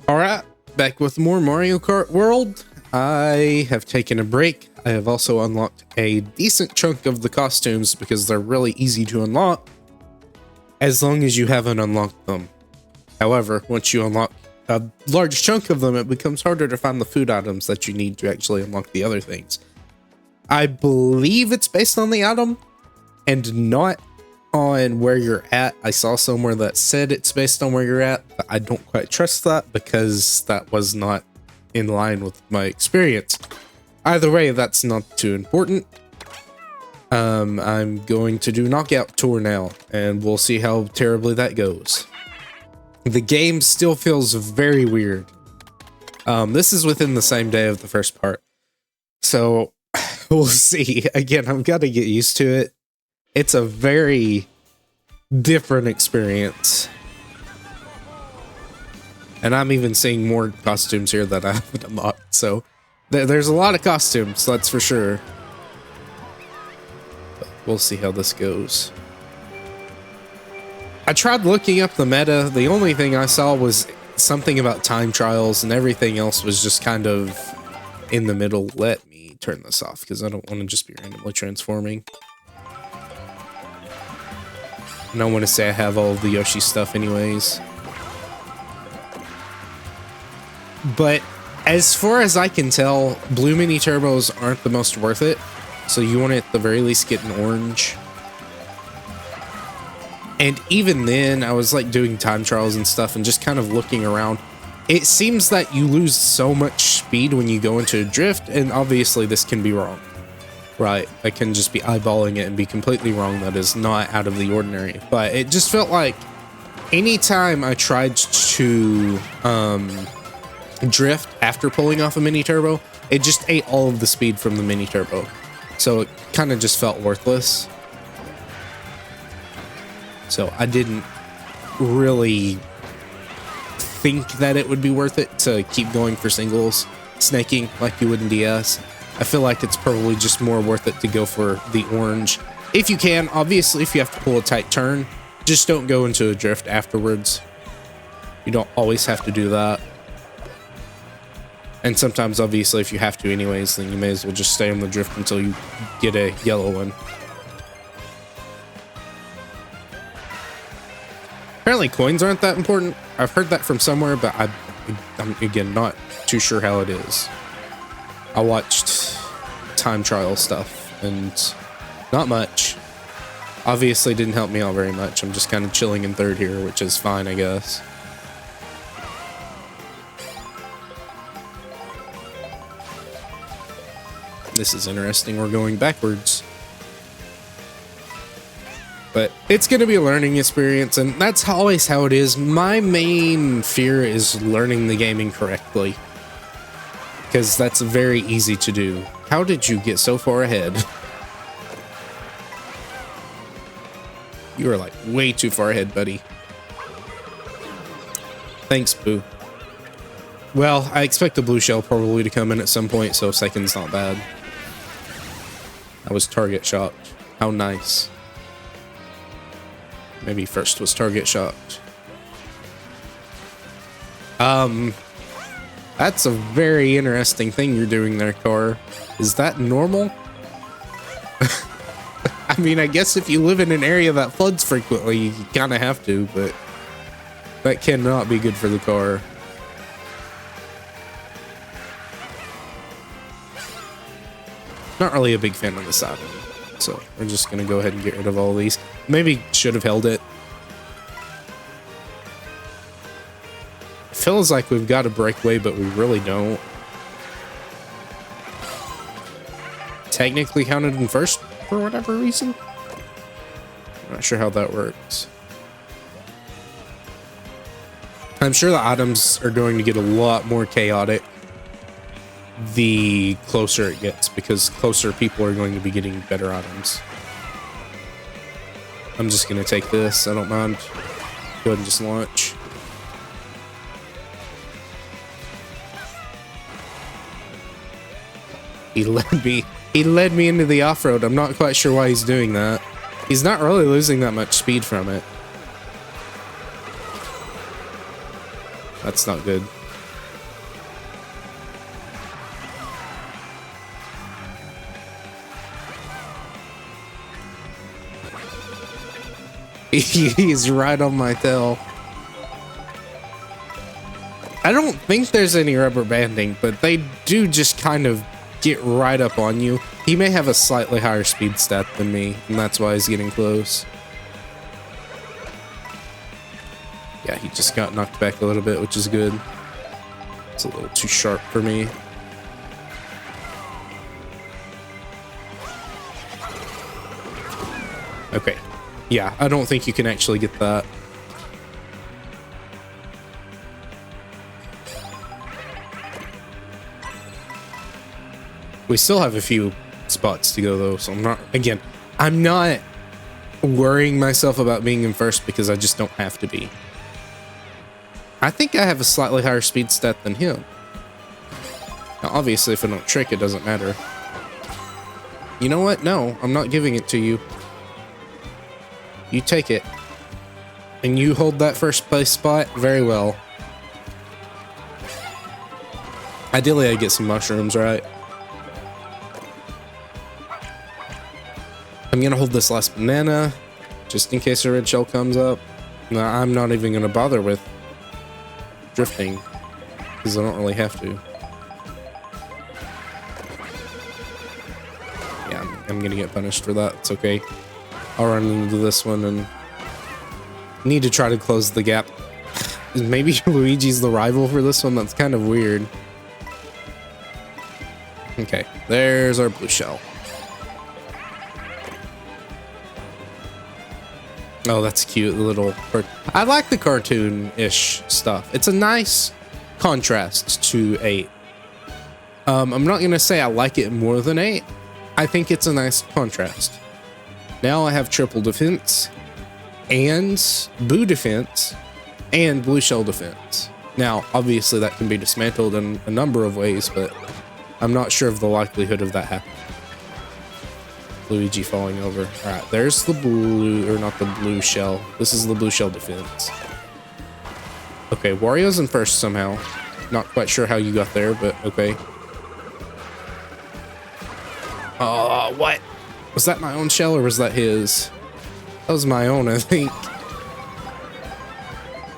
Alright, back with more Mario Kart World. I have taken a break. I have also unlocked a decent chunk of the costumes because they're really easy to unlock as long as you haven't unlocked them. However, once you unlock a large chunk of them, it becomes harder to find the food items that you need to actually unlock the other things. I believe it's based on the item and not on where you're at. I saw somewhere that said it's based on where you're at, but I don't quite trust that because that was not in line with my experience. Either way, that's not too important. I'm going to do Knockout Tour now, and we'll see how terribly that goes. The game still feels very weird. This is within the same day of the first part, so we'll see. Again, I've got to get used to it. It's a very different experience. And I'm even seeing more costumes here that I haven't unlocked. So there's a lot of costumes, that's for sure. But we'll see how this goes. I tried looking up the meta. The only thing I saw was something about time trials, and everything else was just kind of in the middle. Let me turn this off because I don't want to just be randomly transforming. And I want to say I have all of the Yoshi stuff anyways. But as far as I can tell, blue mini turbos aren't the most worth it. So you want to at the very least get an orange. And even then, I was like doing time trials and stuff and just kind of looking around. It seems that you lose so much speed when you go into a drift, and obviously this can be wrong. Right, I can just be eyeballing it and be completely wrong. That is not out of the ordinary. But it just felt like anytime I tried to drift after pulling off a mini turbo, it just ate all of the speed from the mini turbo. So it kind of just felt worthless. So I didn't really think that it would be worth it to keep going for singles, snaking like you would in DS. I feel like it's probably just more worth it to go for the orange. If you can, obviously, if you have to pull a tight turn, just don't go into a drift afterwards. You don't always have to do that. And sometimes, obviously, if you have to anyways, then you may as well just stay on the drift until you get a yellow one. Apparently coins aren't that important. I've heard that from somewhere, but I'm again not too sure how it is. I watched time trial stuff and not much. Obviously didn't help me out very much. I'm just kind of chilling in third here, which is fine, I guess. This is interesting. We're going backwards. But it's going to be a learning experience, and that's always how it is. My main fear is learning the game incorrectly, because that's very easy to do. How did you get so far ahead? You are like way too far ahead, buddy. Thanks, Boo. Well, I expect the blue shell probably to come in at some point, so second's not bad. I was target shocked. How nice. Maybe first was target shocked. That's a very interesting thing you're doing there, Car. Is that normal? I mean, I guess if you live in an area that floods frequently, you kind of have to, but that cannot be good for the car. Not really a big fan of this item, so we're just gonna go ahead and get rid of all these. Maybe should have held it. Feels like we've got a breakaway, but we really don't. Technically counted in first for whatever reason. Not sure how that works. I'm sure the items are going to get a lot more chaotic the closer it gets, because closer people are going to be getting better items. I'm just going to take this. I don't mind. Go ahead and just launch. He led me into the off-road. I'm not quite sure why he's doing that. He's not really losing that much speed from it. That's not good. He's right on my tail. I don't think there's any rubber banding, but they do just kind of get right up on you. He may have a slightly higher speed stat than me, and that's why he's getting close. Yeah, he just got knocked back a little bit, which is good. It's a little too sharp for me. Okay. Yeah, I don't think you can actually get that. We still have a few spots to go though, so I'm not worrying myself about being in first because I just don't have to be. I think I have a slightly higher speed stat than him. Now, obviously, if I don't trick, it doesn't matter. You know what? No, I'm not giving it to you. You take it. And you hold that first place spot very well. Ideally, I get some mushrooms, right? I'm gonna hold this last banana, just in case a red shell comes up. No, I'm not even gonna bother with drifting, because I don't really have to. Yeah, I'm gonna get punished for that. It's okay. I'll run into this one and need to try to close the gap. Maybe Luigi's the rival for this one. That's kind of weird. Okay, there's our blue shell. Oh, that's cute. The little... I like the cartoon-ish stuff. It's a nice contrast to 8. I'm not going to say I like it more than 8. I think it's a nice contrast. Now I have triple defense, and boo defense, and blue shell defense. Now, obviously that can be dismantled in a number of ways, but I'm not sure of the likelihood of that happening. Luigi falling over. Alright, there's the blue, or not the blue shell. This is the blue shell defense. Okay, Wario's in first somehow. Not quite sure how you got there, but okay. Oh, what? Was that my own shell or was that his? That was my own, I think.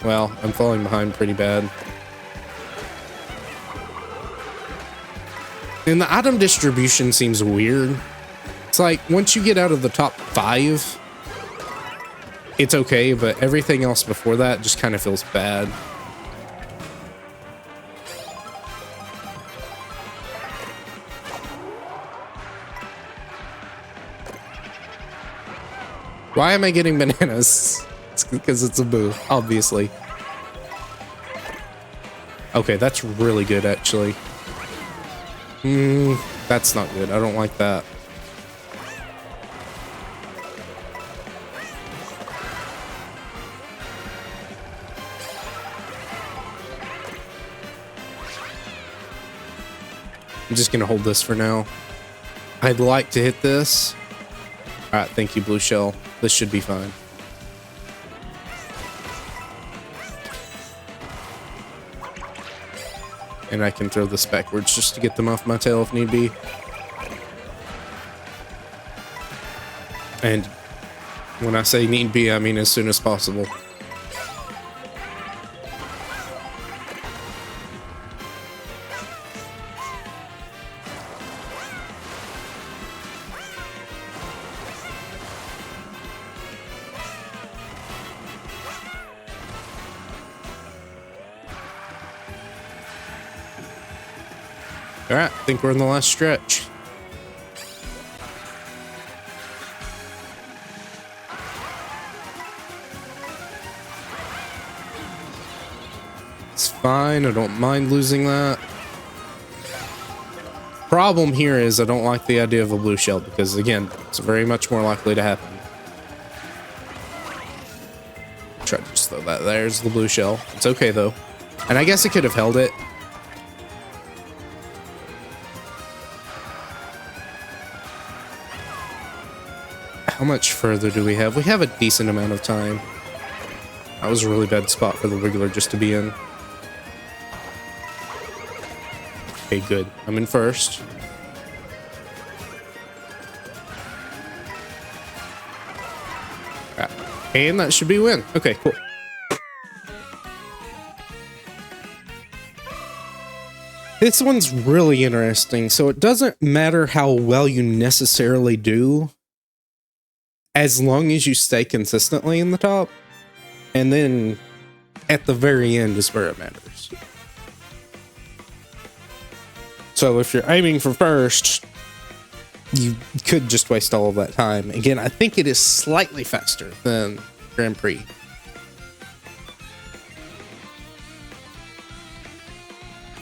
Well, I'm falling behind pretty bad. And the item distribution seems weird. It's like, once you get out of the top 5, it's okay, but everything else before that just kind of feels bad. Why am I getting bananas? It's because it's a boo, obviously. Okay, that's really good, actually. That's not good. I don't like that. I'm just gonna hold this for now. I'd like to hit this. Alright, thank you, blue shell. This should be fine. And I can throw this backwards just to get them off my tail if need be. And when I say need be, I mean as soon as possible. Alright, I think we're in the last stretch. It's fine, I don't mind losing that. Problem here is I don't like the idea of a blue shell because, again, it's very much more likely to happen. Try to just throw that. There's the blue shell. It's okay, though. And I guess it could have held it. How much further do we have? We have a decent amount of time. That was a really bad spot for the Wiggler just to be in. Okay, good. I'm in first. And that should be a win. Okay, cool. This one's really interesting. So it doesn't matter how well you necessarily do, as long as you stay consistently in the top. And then at the very end is where it matters. So if you're aiming for first, you could just waste all of that time. Again, I think it is slightly faster than Grand Prix.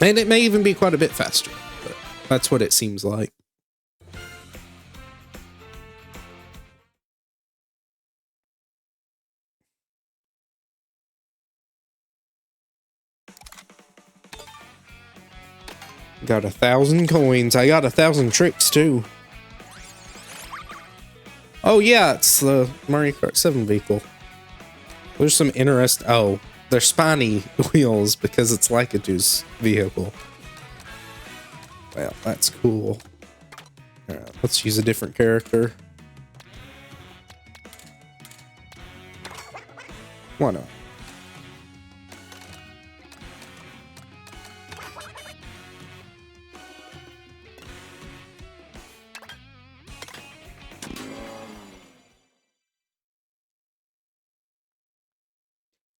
And it may even be quite a bit faster, but that's what it seems like. Got 1,000 coins. I got 1,000 tricks too. Oh yeah, it's the Mario Kart 7 vehicle. There's some oh, they're spiny wheels because it's like a Juice vehicle. Well, that's cool. Alright, let's use a different character. Why not?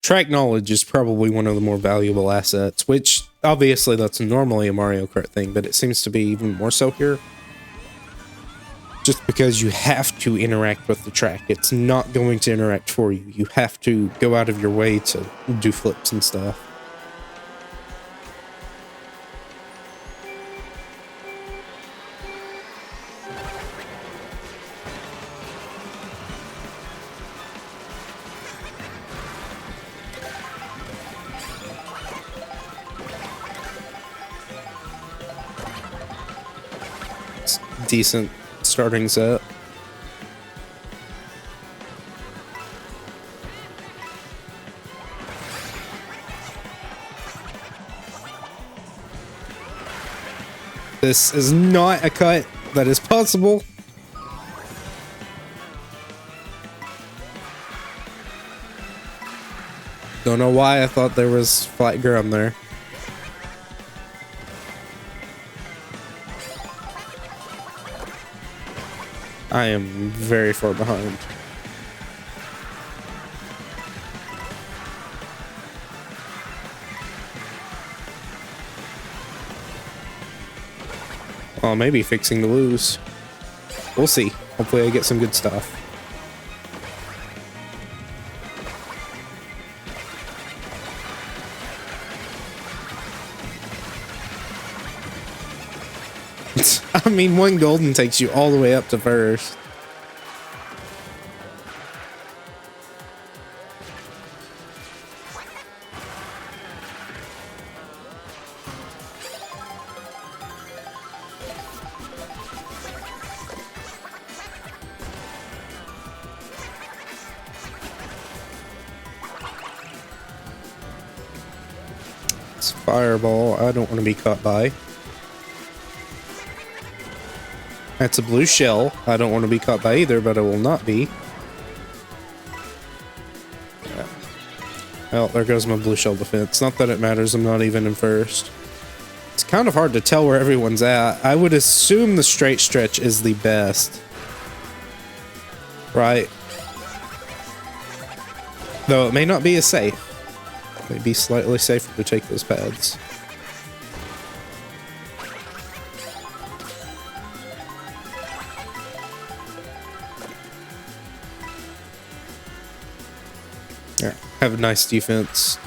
Track knowledge is probably one of the more valuable assets, which obviously that's normally a Mario Kart thing, but it seems to be even more so here. Just because you have to interact with the track. It's not going to interact for you. You have to go out of your way to do flips and stuff. Decent starting set. This is not a cut that is possible. Don't know why I thought there was flat ground there. I am very far behind. Oh, maybe fixing to lose. We'll see. Hopefully I get some good stuff. I mean, one golden takes you all the way up to first. It's fireball. I don't want to be caught by. That's a blue shell. I don't want to be caught by either, but I will not be. Yeah. Well, there goes my blue shell defense. Not that it matters, I'm not even in first. It's kind of hard to tell where everyone's at. I would assume the straight stretch is the best. Right? Though it may not be as safe. It may be slightly safer to take those paths. Yeah, have a nice defense.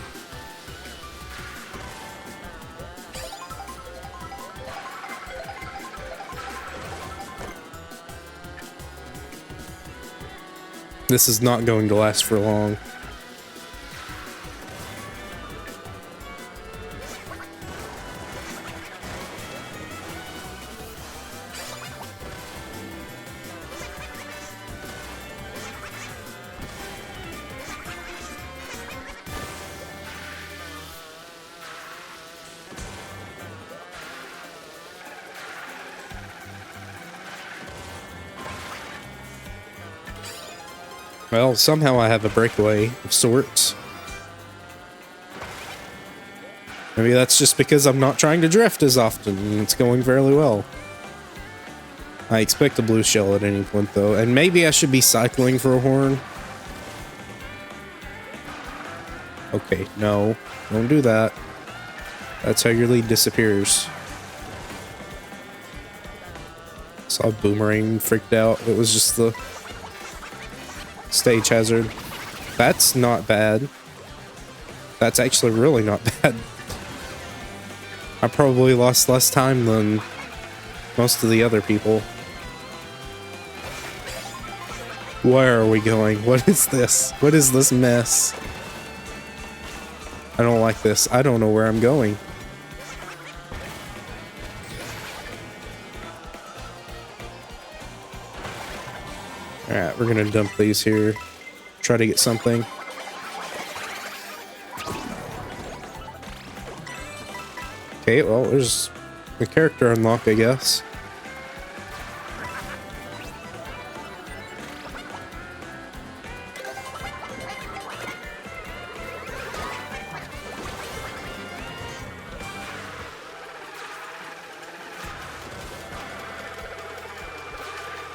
This is not going to last for long. Well, somehow I have a breakaway of sorts. Maybe that's just because I'm not trying to drift as often, and it's going fairly well. I expect a blue shell at any point, though, and maybe I should be cycling for a horn. Okay, no, don't do that. That's how your lead disappears. Saw Boomerang freaked out. It was just the stage hazard. That's not bad. That's actually really not bad. I probably lost less time than most of the other people. Where are we going? What is this? What is this mess? I don't like this. I don't know where I'm going. Alright, we're gonna dump these here. Try to get something. Okay, well, there's a character unlock, I guess.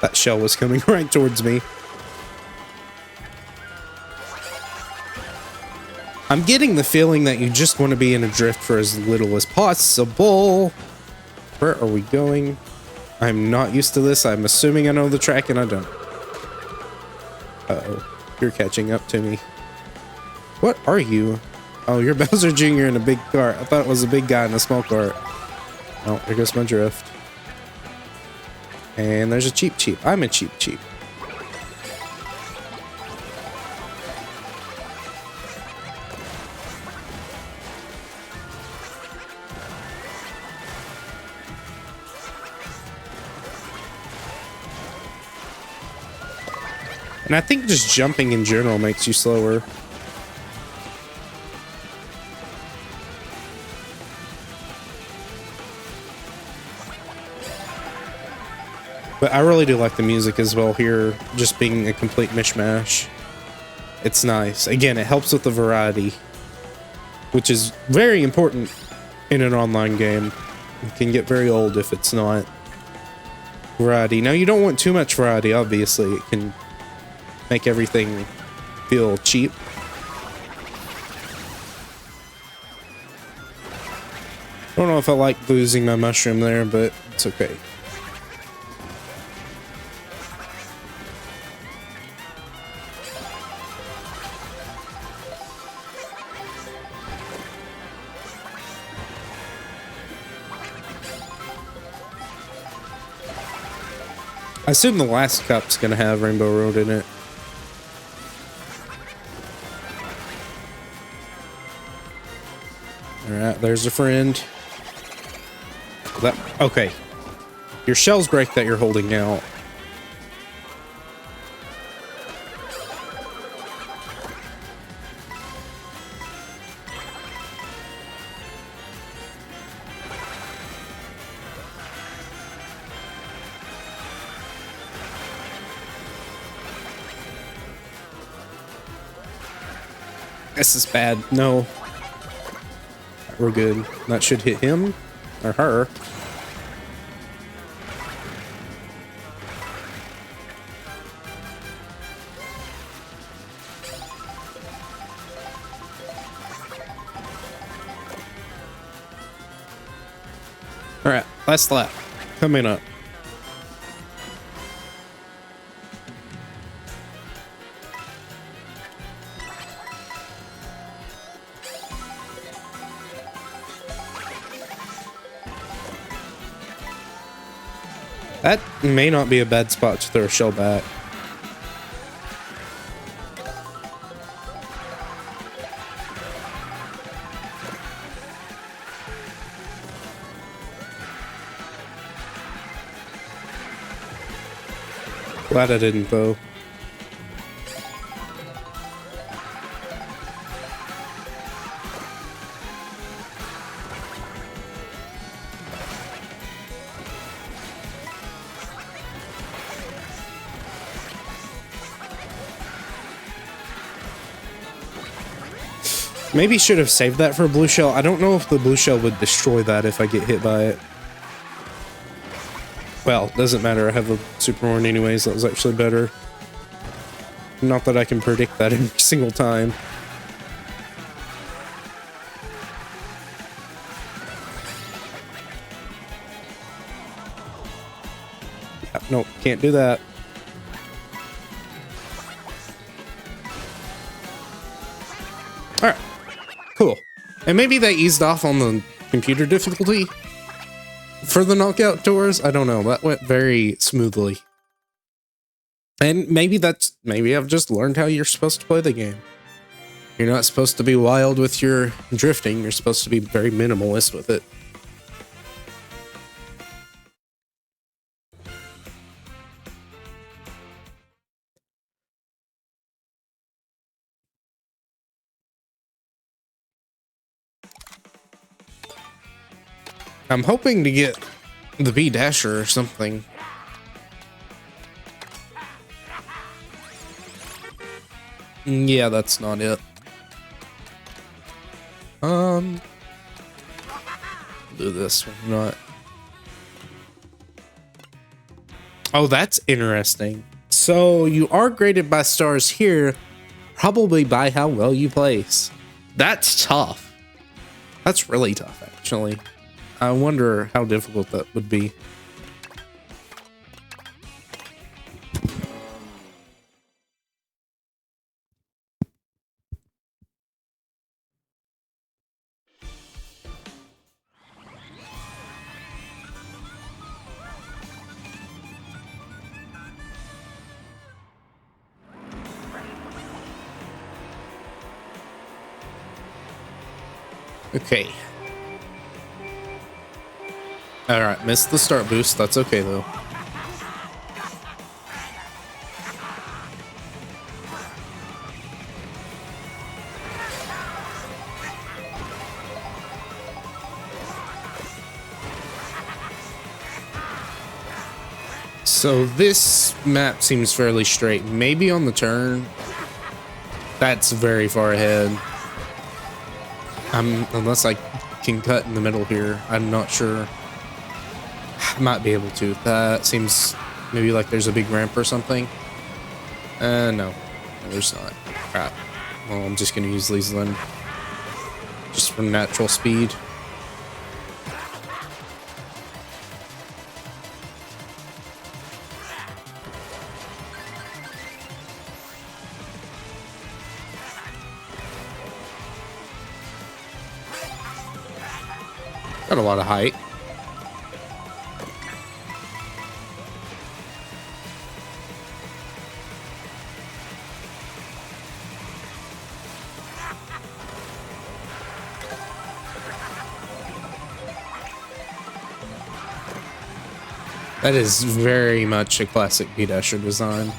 That shell was coming right towards me. I'm getting the feeling that you just want to be in a drift for as little as possible. Where are we going? I'm not used to this. I'm assuming I know the track and I don't. Uh-oh. You're catching up to me. What are you? Oh, you're Bowser Jr. in a big cart. I thought it was a big guy in a small cart. Oh, there goes my drift. And there's a Cheep Cheep. I'm a Cheep Cheep. And I think just jumping in general makes you slower. But I really do like the music as well here, just being a complete mishmash. It's nice. Again, it helps with the variety, which is very important in an online game. It can get very old if it's not variety. Now, you don't want too much variety, obviously. It can make everything feel cheap. I don't know if I like losing my mushroom there, but it's okay. I assume the last cup's gonna have Rainbow Road in it. Alright, there's a friend. That, okay. Your shells break that you're holding out. This is bad. No. We're good. That should hit him or her. All right, last lap coming up. That may not be a bad spot to throw a shell back. Glad I didn't, though. Maybe should have saved that for blue shell. I don't know if the blue shell would destroy that if I get hit by it. Well, doesn't matter. I have a super horn anyways. That was actually better. Not that I can predict that every single time. Nope, can't do that. Alright, cool. And maybe they eased off on the computer difficulty for the knockout tours. I don't know. That went very smoothly. And maybe I've just learned how you're supposed to play the game. You're not supposed to be wild with your drifting. You're supposed to be very minimalist with it. I'm hoping to get the B Dasher or something. Yeah, that's not it. Do this one, not. Oh, that's interesting. So you are graded by stars here, probably by how well you place. That's tough. That's really tough, actually. I wonder how difficult that would be. Okay. Alright, missed the start boost. That's okay, though. So this map seems fairly straight. Maybe on the turn. That's very far ahead. Unless I can cut in the middle here. I'm not sure. I might be able to. That seems maybe like there's a big ramp or something. No, there's not. Crap. Well, I'm just gonna use these then. Just for natural speed. Got a lot of height. That is very much a classic B-Dasher design.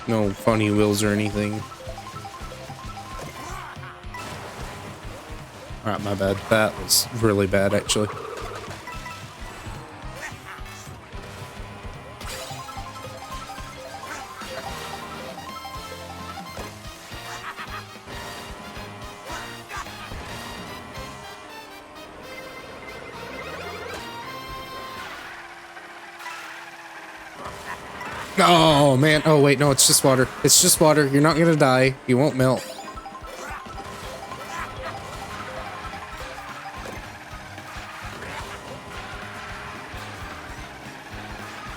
No funny wheels or anything. Alright, my bad. That was really bad, actually. Oh, man. Oh, wait. No, it's just water. It's just water. You're not gonna die. You won't melt.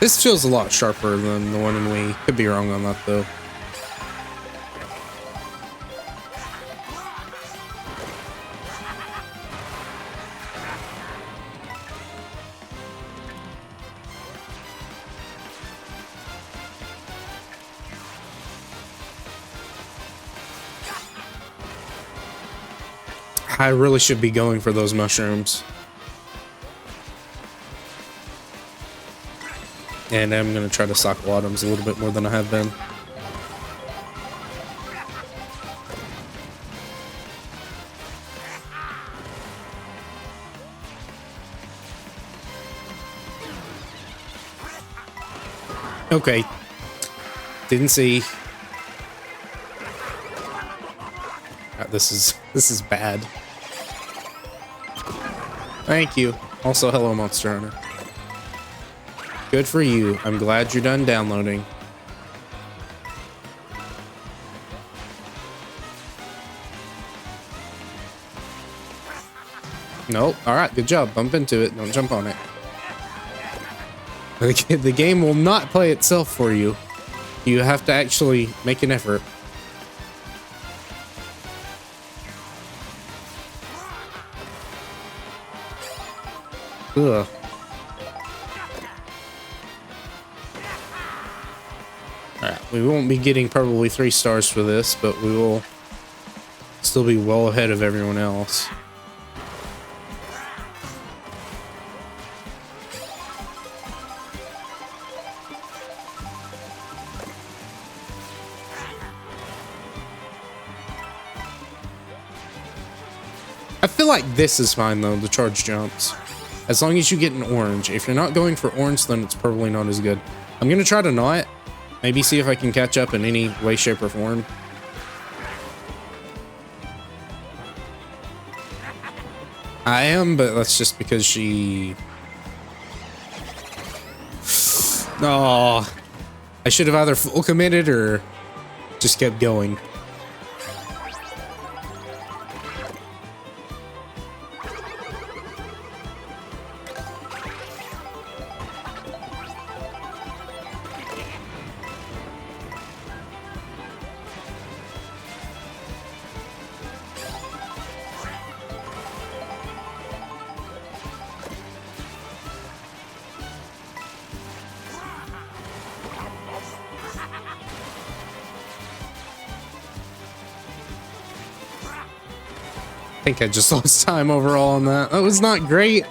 This feels a lot sharper than the one in Wii. Could be wrong on that, though. I really should be going for those mushrooms. And I'm going to try to sock bottoms a little bit more than I have been. Okay. Didn't see. Alright, this is bad. Thank you. Also, hello, Monster Hunter. Good for you. I'm glad you're done downloading. Nope. Alright, good job. Bump into it. Don't jump on it. The game will not play itself for you. You have to actually make an effort. Ugh. Alright, we won't be getting probably 3 stars for this, but we will still be well ahead of everyone else. I feel like this is fine though, the charge jumps. As long as you get an orange. If you're not going for orange, then it's probably not as good. I'm gonna try to not. Maybe see if I can catch up in any way, shape, or form. I am, but that's just because she... Oh, I should have either full committed or just kept going. I think I just lost time overall on that. That was not great.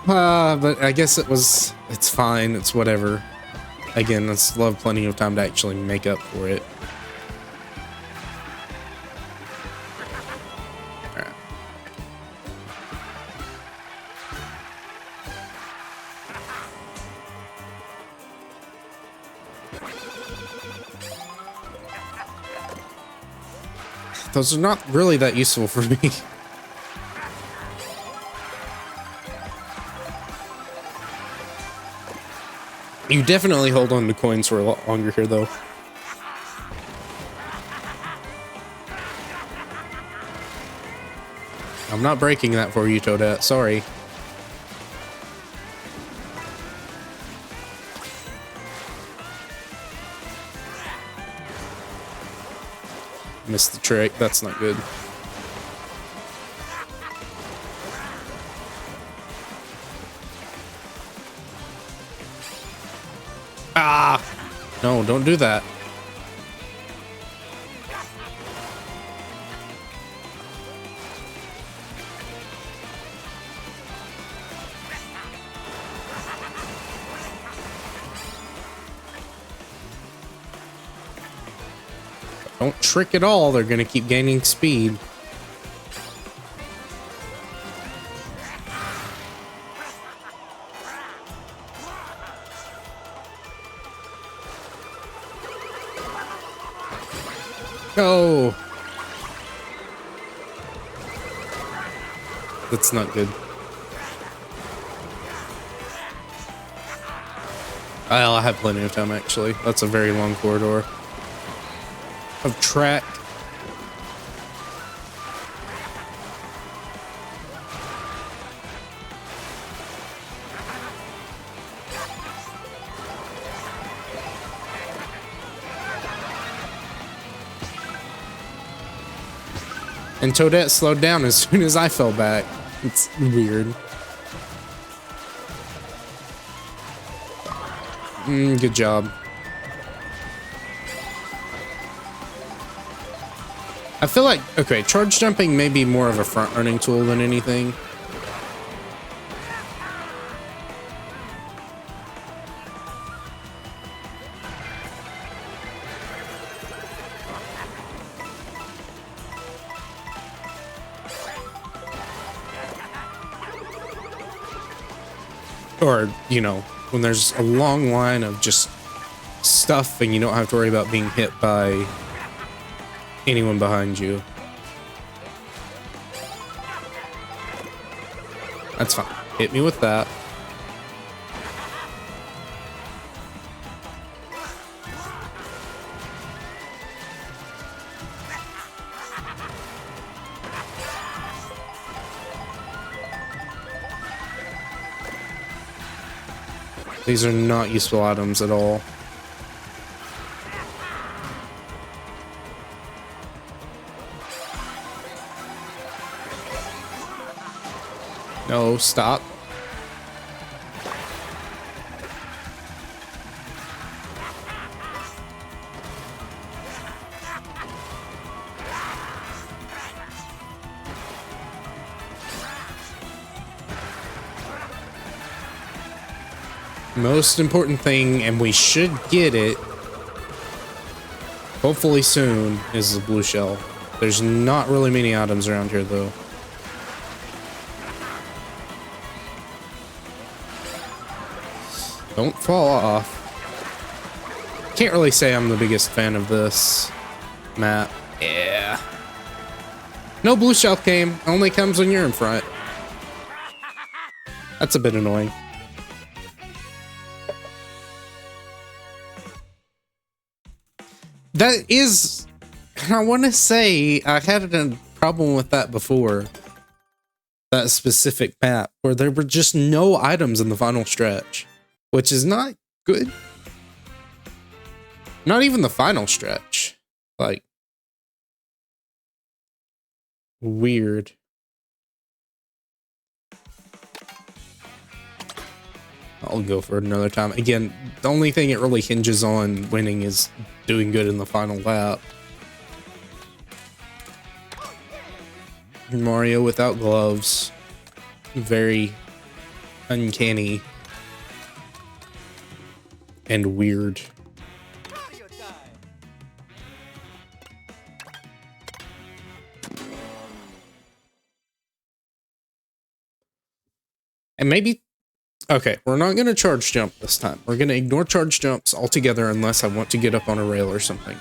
But I guess it's fine. It's whatever. Again, I still have plenty of time to actually make up for it. Alright. Those are not really that useful for me. You definitely hold on to coins for a lot longer here, though. I'm not breaking that for you, Toadette. Sorry. Missed the trick. That's not good. Ah! No, don't do that. Don't trick at all. They're gonna keep gaining speed. Oh, that's not good. I have plenty of time, actually. That's a very long corridor of track. And Toadette slowed down as soon as I fell back. It's weird. Good job. I feel like, okay, charge jumping may be more of a front-running tool than anything. Or, you know, when there's a long line of just stuff and you don't have to worry about being hit by anyone behind you. That's fine. Hit me with that. These are not useful items at all. No, stop. Most important thing, and we should get it hopefully soon, is the blue shell. There's not really many items around here though. Don't fall off. Can't really say I'm the biggest fan of this map. Yeah. No blue shell came. Only comes when you're in front. That's a bit annoying. That is, I want to say, I had a problem with that before. That specific map, where there were just no items in the final stretch. Which is not good. Not even the final stretch. Like, weird. I'll go for it another time. Again, the only thing it really hinges on winning is doing good in the final lap. Mario without gloves. Very uncanny. And weird. And maybe... Okay, we're not going to charge jump this time. We're going to ignore charge jumps altogether unless I want to get up on a rail or something.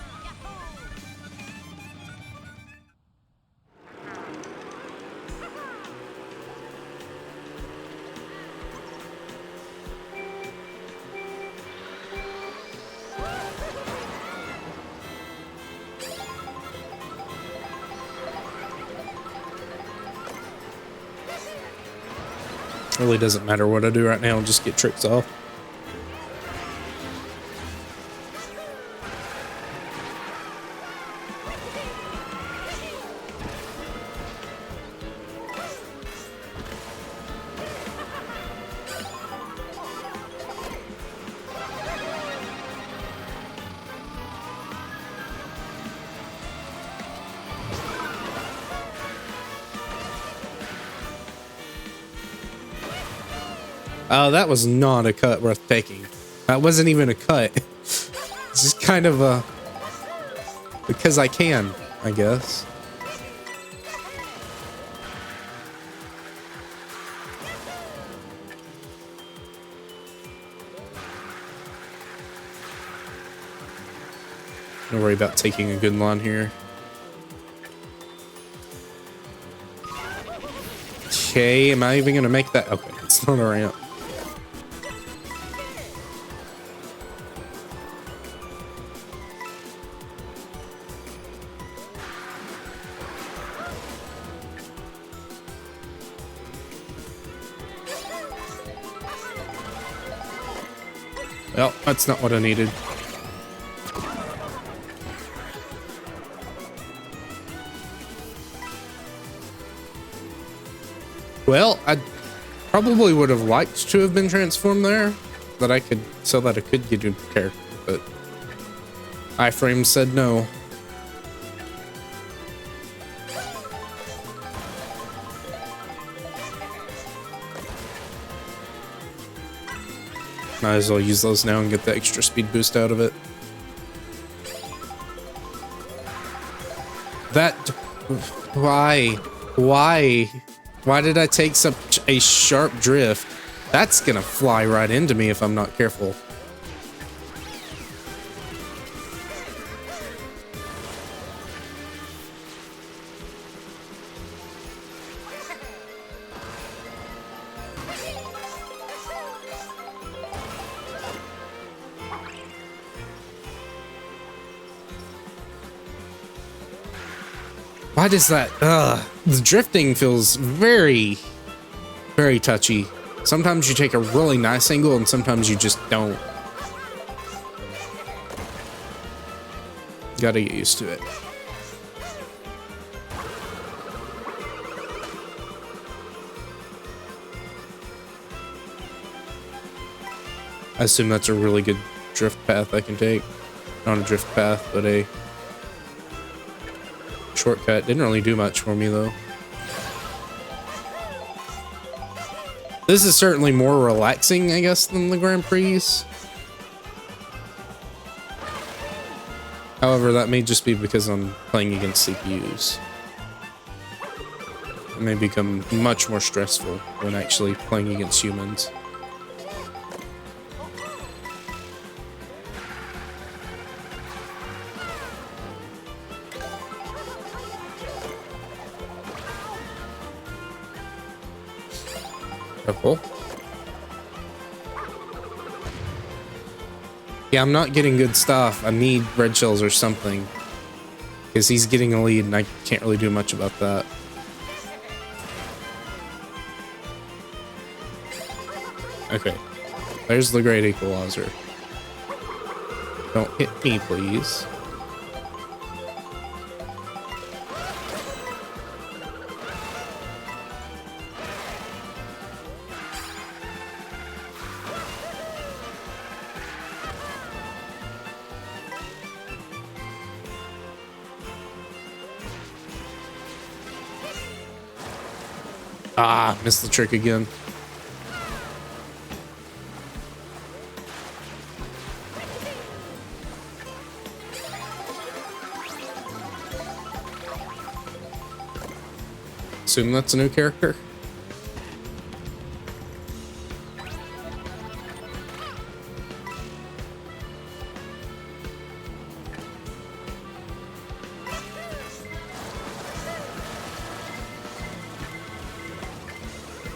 Really doesn't matter what I do right now, I'll just get tricks off. Oh, that was not a cut worth taking. That wasn't even a cut. It's just kind of a... because I can, I guess. Don't worry about taking a good line here. Okay, am I even gonna make that? Okay, it's not a ramp. Well, that's not what I needed. Well, I probably would have liked to have been transformed there, that I could, so that I could get a character, but iframe said no. Might as well use those now and get the extra speed boost out of it. That... Why? Why? Why did I take such a sharp drift? That's gonna fly right into me if I'm not careful. Why does that? The drifting feels very, very touchy. Sometimes you take a really nice angle and sometimes you just don't. Gotta get used to it. I assume that's a really good drift path I can take. Not a drift path, but a shortcut. Didn't really do much for me though. This is certainly more relaxing, I guess, than the Grand Prix. However, that may just be because I'm playing against CPUs. It may become much more stressful when actually playing against humans. Careful. Yeah, I'm not getting good stuff. I need red shells or something. Because he's getting a lead and I can't really do much about that. Okay. There's the great equalizer. Don't hit me, please. Ah, missed the trick again. Assume that's a new character.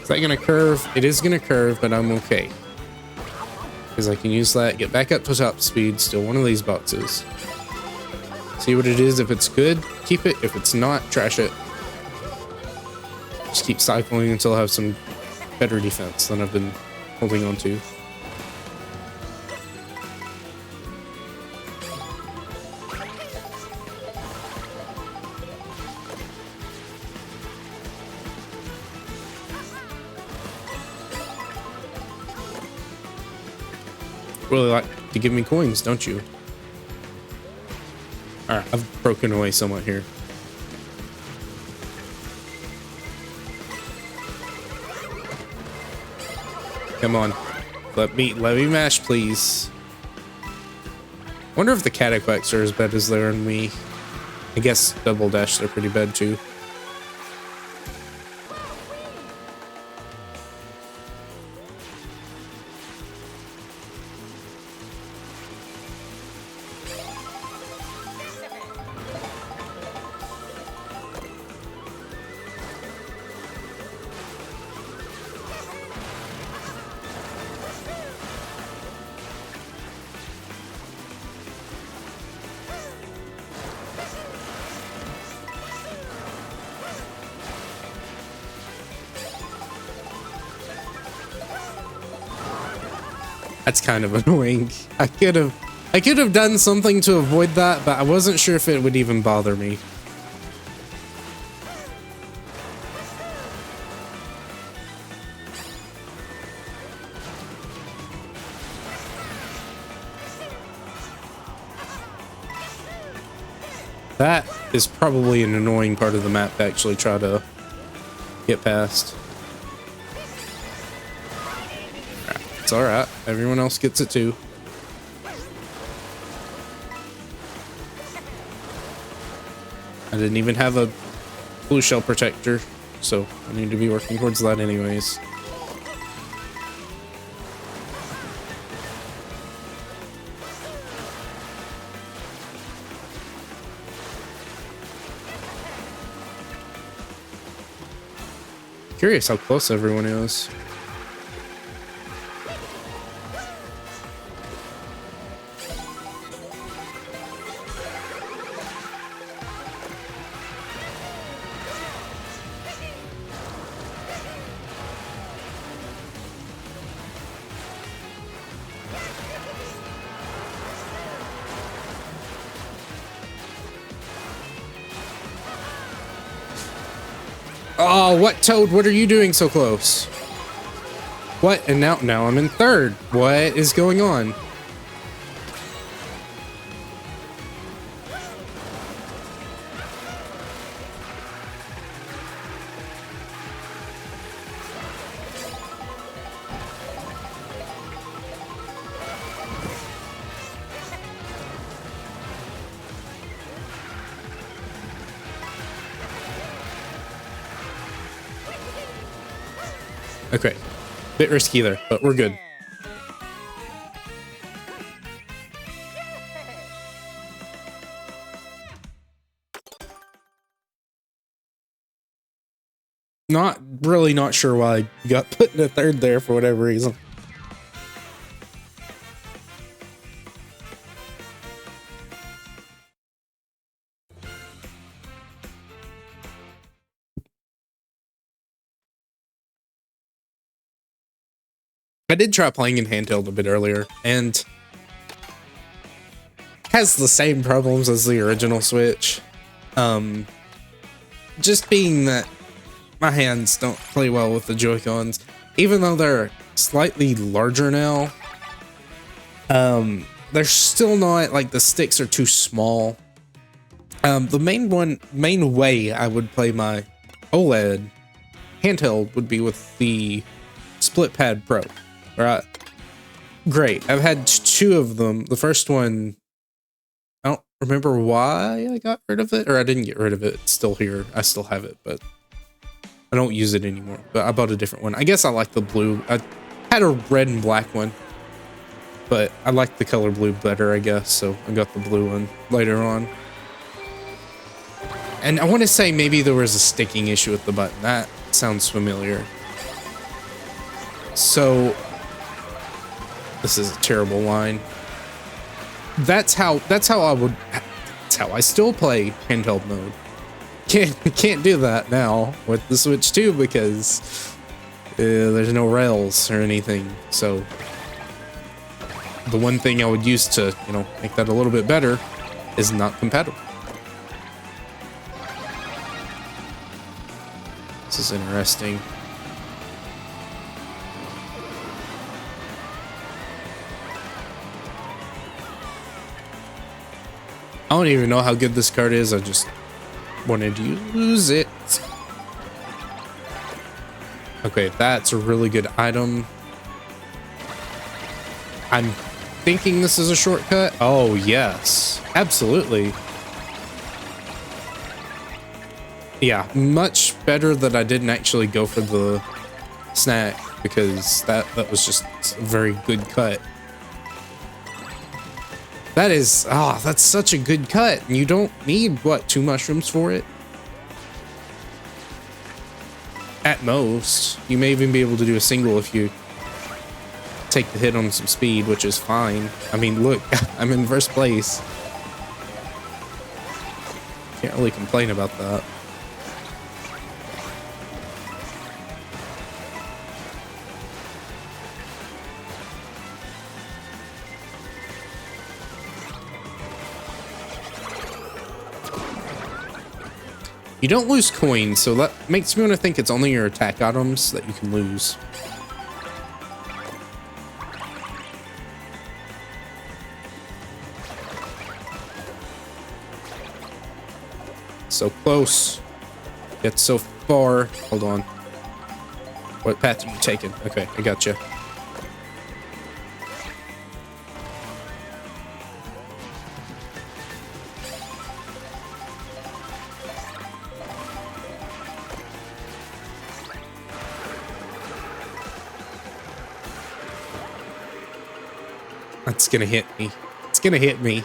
Is that gonna curve? It is gonna curve, but I'm okay. Because I can use that, get back up to top speed, steal one of these boxes. See what it is. If it's good, keep it. If it's not, trash it. Just keep cycling until I have some better defense than I've been holding on to. Really like to give me coins, don't you? Alright, I've broken away somewhat here. Come on. Let me mash, please. Wonder if the Cataquacks are as bad as they are in Wii. I guess Double Dash, they're pretty bad too. That's kind of annoying. I could have done something to avoid that, but I wasn't sure if it would even bother me. That is probably an annoying part of the map to actually try to get past. It's alright. Everyone else gets it too. I didn't even have a blue shell protector, so I need to be working towards that anyways. Curious how close everyone is. Oh, what, Toad? What are you doing so close? What? And now I'm in third. What is going on? Okay. Bit risky there, but we're good. Not sure why I got put in a third there for whatever reason. I did try playing in handheld a bit earlier, and has the same problems as the original Switch. Just being that my hands don't play well with the Joy-Cons, even though they're slightly larger now. They're still not, like, the sticks are too small. The main way I would play my OLED handheld would be with the Split Pad Pro. Right. Great. I've had two of them. The first one, I don't remember why I got rid of it, or I didn't get rid of it. It's still here. I still have it, but I don't use it anymore. But I bought a different one. I guess I like the blue. I had a red and black one, but I like the color blue better, I guess. So I got the blue one later on. And I want to say maybe there was a sticking issue with the button. That sounds familiar. So this is a terrible line. That's how I still play handheld mode. Can't do that now with the Switch 2 because there's no rails or anything. So the one thing I would use to, make that a little bit better is not compatible. This is interesting. I don't even know how good this card is. I just wanted to use it. Okay, that's a really good item. I'm thinking this is a shortcut. Oh, yes. Absolutely. Yeah, much better that I didn't actually go for the snack because that was just a very good cut. That is, that's such a good cut. And you don't need, what, 2 mushrooms for it? At most. You may even be able to do a single if you take the hit on some speed, which is fine. I mean, look, I'm in first place. Can't really complain about that. You don't lose coins, so that makes me want to think it's only your attack items that you can lose. So close. Yet so far. Hold on. What path are you taking? Okay, I got you. It's gonna hit me. It's gonna hit me.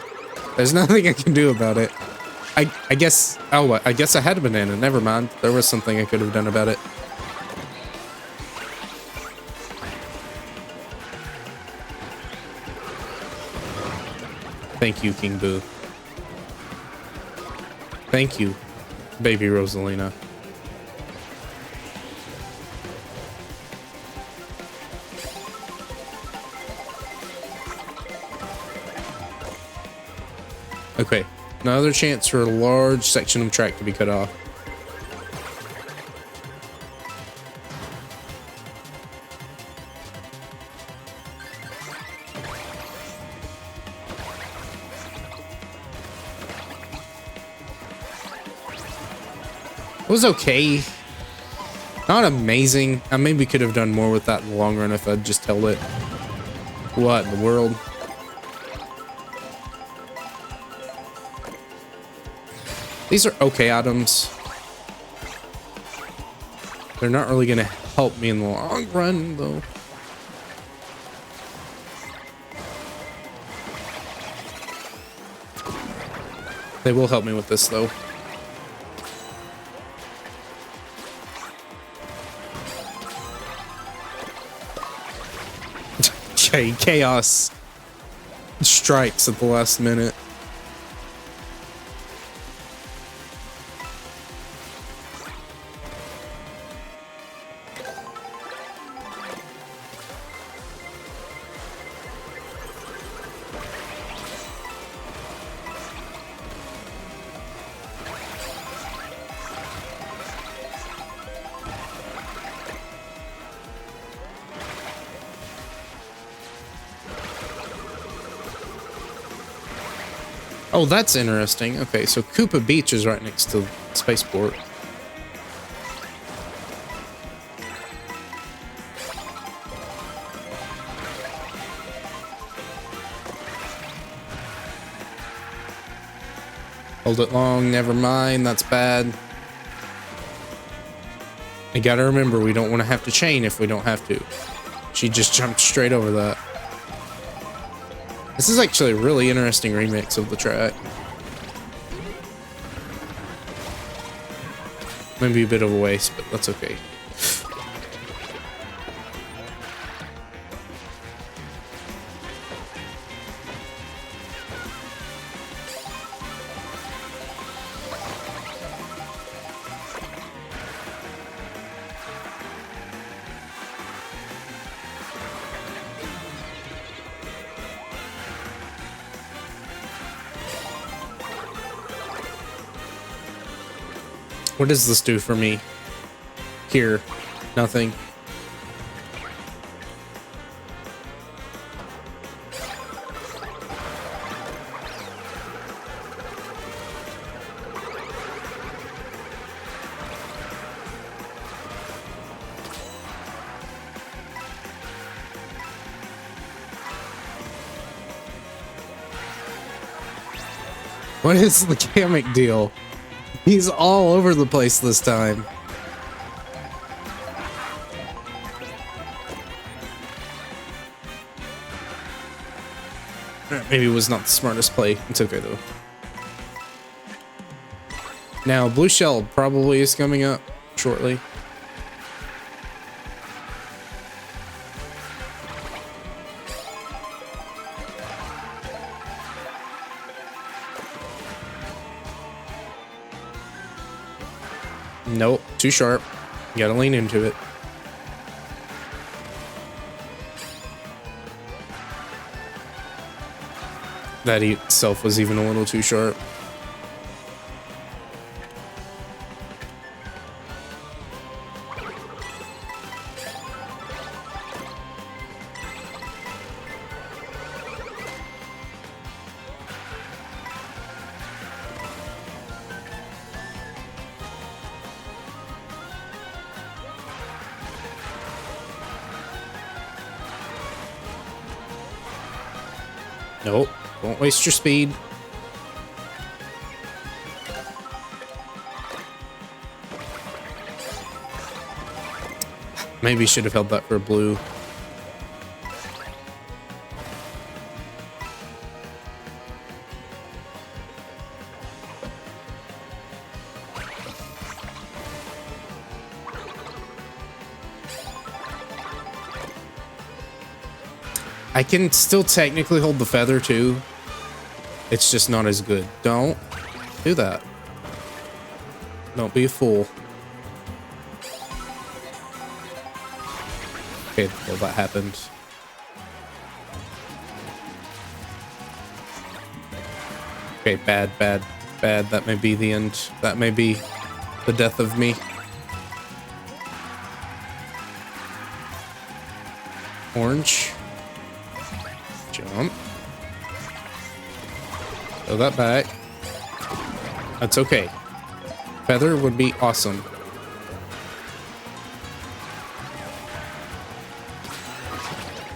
There's nothing I can do about it. I guess... Oh, I guess I had a banana. Never mind. There was something I could have done about it. Thank you, King Boo. Thank you, baby Rosalina. Okay, another chance for a large section of track to be cut off. It was okay. Not amazing. I maybe could have done more with that in the long run if I'd just held it. What in the world? These are okay items. They're not really gonna help me in the long run, though. They will help me with this, though. Okay, chaos strikes at the last minute. Oh, that's interesting. Okay, so Koopa Beach is right next to Spaceport. Hold it long, never mind, that's bad. You gotta remember, we don't want to have to chain if we don't have to. She just jumped straight over that. This is actually a really interesting remix of the track. Maybe a bit of a waste, but that's okay. What does this do for me? Here, nothing. What is the Kamek deal? He's all over the place this time. Maybe it was not the smartest play. It's okay though. Now, Blue Shell probably is coming up shortly. Nope, too sharp. You gotta lean into it. That itself was even a little too sharp. Nope, don't waste your speed. Maybe should have held that for a blue. I can still technically hold the feather too. It's just not as good. Don't do that. Don't be a fool. Okay, well that happened. Okay, bad, bad, bad. That may be the end. That may be the death of me. Orange. Jump. Throw that back. That's okay. Feather would be awesome.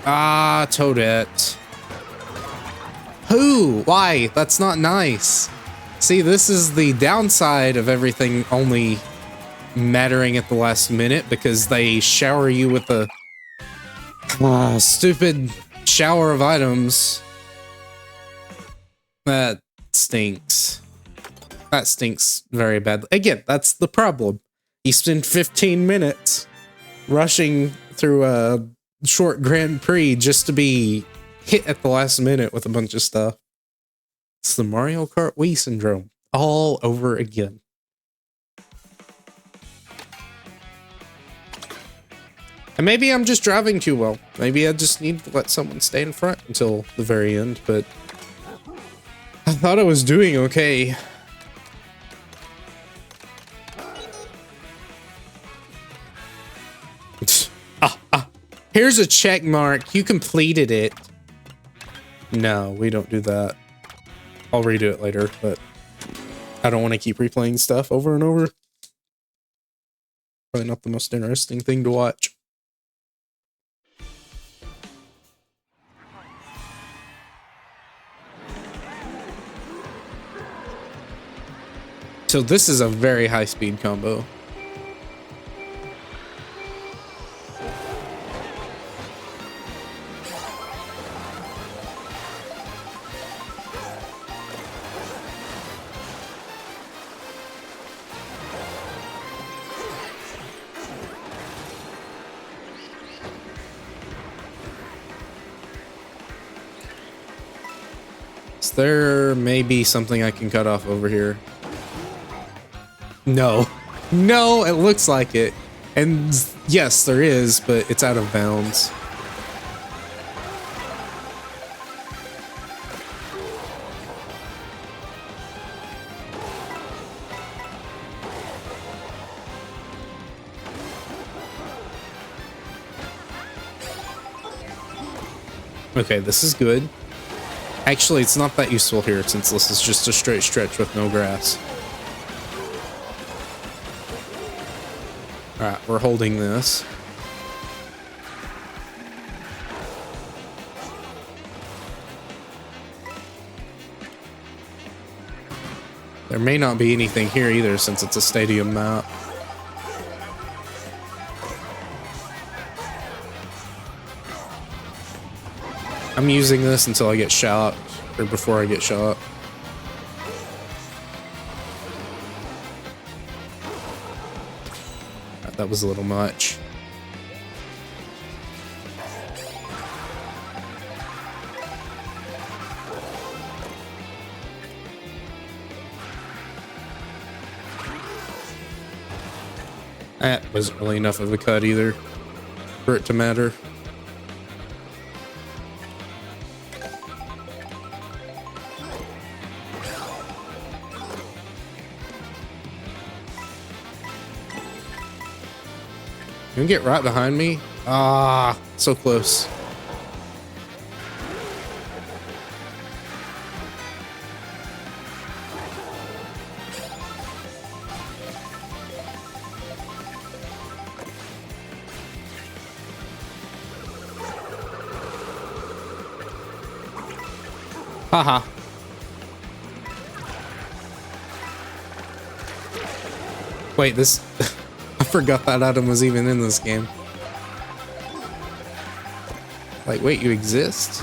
Ah, Toadette. Who? Why? That's not nice. See, this is the downside of everything only mattering at the last minute, because they shower you with a stupid shower of items. That stinks. That stinks very badly. Again, that's the problem. You spend 15 minutes rushing through a short Grand Prix just to be hit at the last minute with a bunch of stuff. It's the Mario Kart Wii syndrome all over again. And maybe I'm just driving too well. Maybe I just need to let someone stay in front until the very end, but I thought I was doing okay. Here's a check mark. You completed it. No, we don't do that. I'll redo it later, but I don't want to keep replaying stuff over and over. Probably not the most interesting thing to watch. So this is a very high speed combo. There may be something I can cut off over here. No. No, it looks like it. And yes, there is, but it's out of bounds. Okay, this is good. Actually, it's not that useful here, since this is just a straight stretch with no grass. Alright, we're holding this. There may not be anything here either, since it's a stadium map. I'm using this until I get shot, or before I get shot. That was a little much. That wasn't really enough of a cut either for it to matter. You can get right behind me? Ah, so close. Haha. Wait, this... I forgot that item was even in this game. Like, wait, you exist?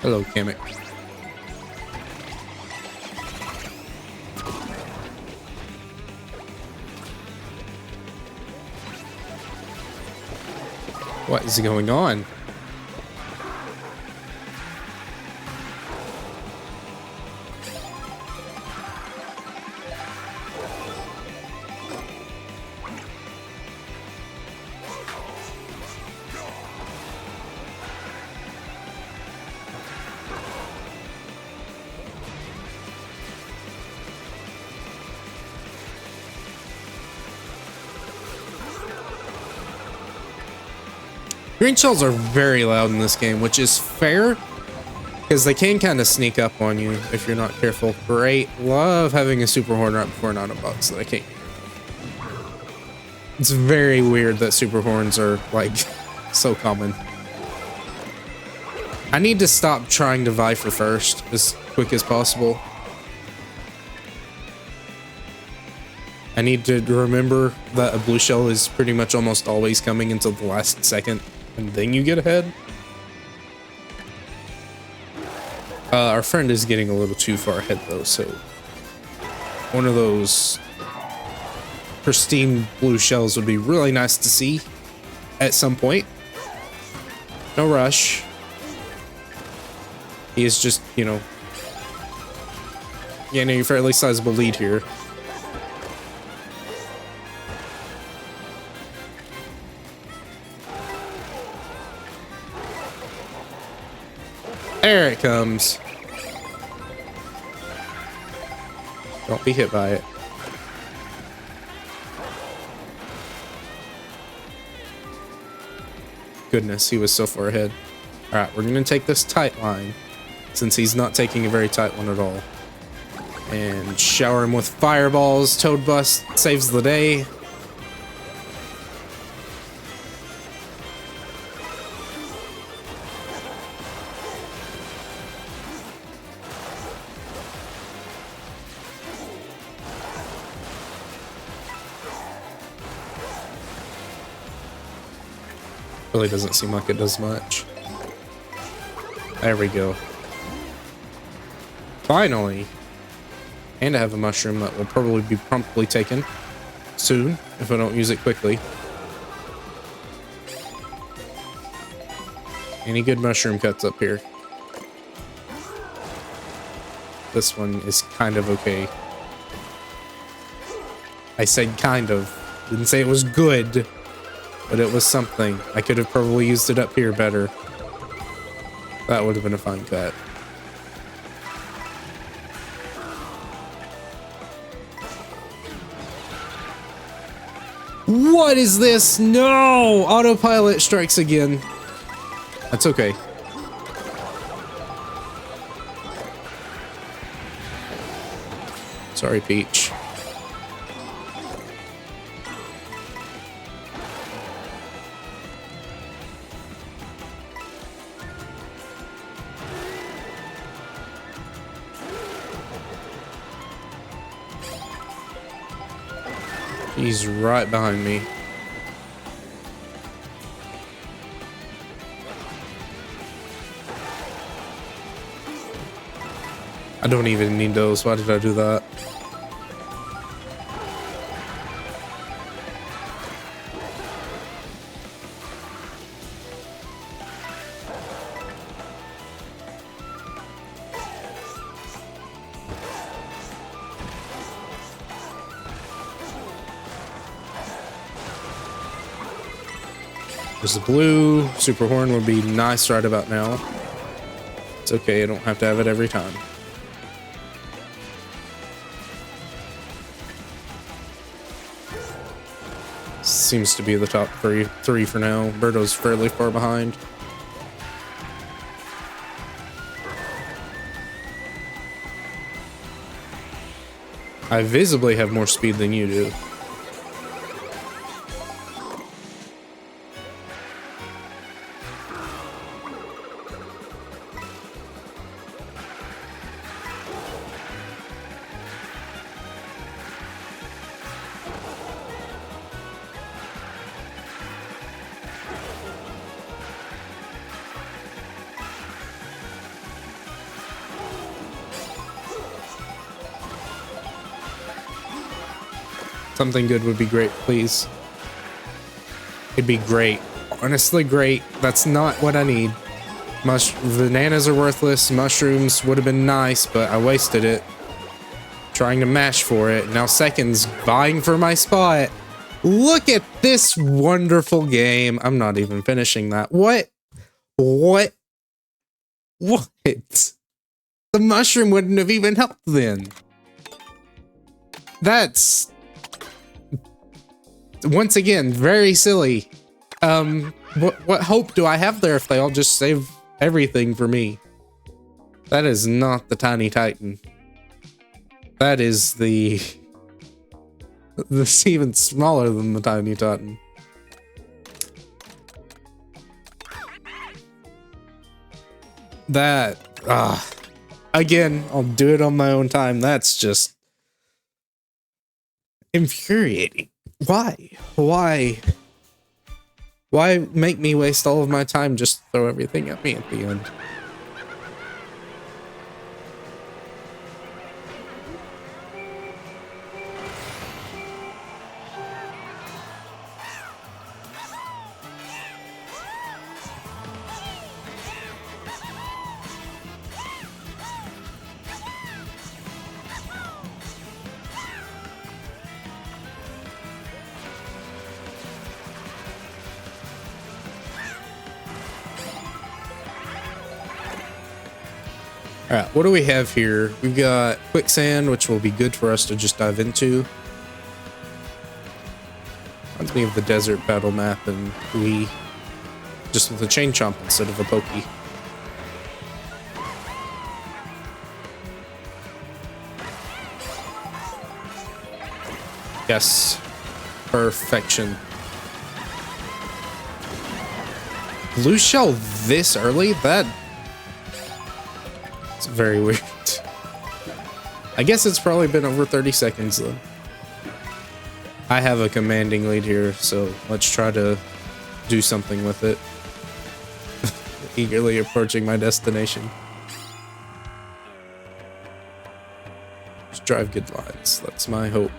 Hello, Kamek. What is going on? Green shells are very loud in this game, which is fair, Because they can kind of sneak up on you if you're not careful. Great. Love having a super horn right before an Autobots that I can't. It's very weird that super horns are, like, so common. I need to stop trying to vie for first as quick as possible. I need to remember that a blue shell is pretty much almost always coming until the last second, and then you get ahead. Our friend is getting a little too far ahead though, so one of those pristine blue shells would be really nice to see at some point. No rush. He is just, you know, getting a fairly sizable lead here. There it comes. Don't be hit by it. Goodness, he was so far ahead. Alright, we're gonna take this tight line, since he's not taking a very tight one at all. And shower him with fireballs. Toad Bust saves the day. Really doesn't seem like it does much. There we go. Finally. And I have a mushroom that will probably be promptly taken soon if I don't use it quickly. Any good mushroom cuts up here? This one is kind of okay. I said kind of. Didn't say it was good. But it was something. I could have probably used it up here better. That would have been a fine cut. What is this? No! Autopilot strikes again. That's okay. Sorry, Peach. He's right behind me. I don't even need those. Why did I do that? There's the blue. Super horn would be nice right about now. It's okay, I don't have to have it every time. Seems to be the top three for now. Birdo's fairly far behind. I visibly have more speed than you do. Something good would be great, please. It'd be great. Honestly, great. That's not what I need. Bananas are worthless. Mushrooms would have been nice, but I wasted it trying to mash for it. Now second's vying for my spot. Look at this wonderful game. I'm not even finishing that. What? What? What? The mushroom wouldn't have even helped then. That's... once again, very silly. What hope do I have there if they all just save everything for me? That is not the Tiny Titan. That is the... That's even smaller than the Tiny Titan. That... Again, I'll do it on my own time. That's just... infuriating. Why? Why? Why make me waste all of my time just to throw everything at me at the end? Alright, what do we have here? We've got quicksand, which will be good for us to just dive into. Reminds me of the desert battle map, and we just with a chain chomp instead of a pokey. Yes. Perfection. Blue shell this early? That... It's very weird. I guess it's probably been over 30 seconds though. I have a commanding lead here, so let's try to do something with it. Eagerly approaching my destination. Just drive good lines. That's my hope.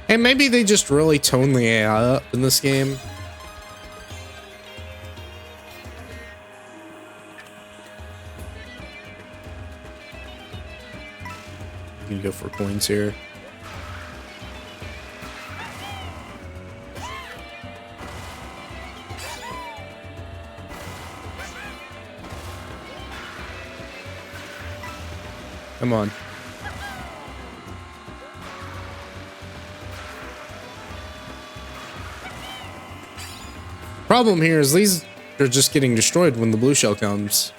And maybe they just really tone the AI up in this game. You can go for coins here. Come on. Problem here is these are just getting destroyed when the blue shell comes.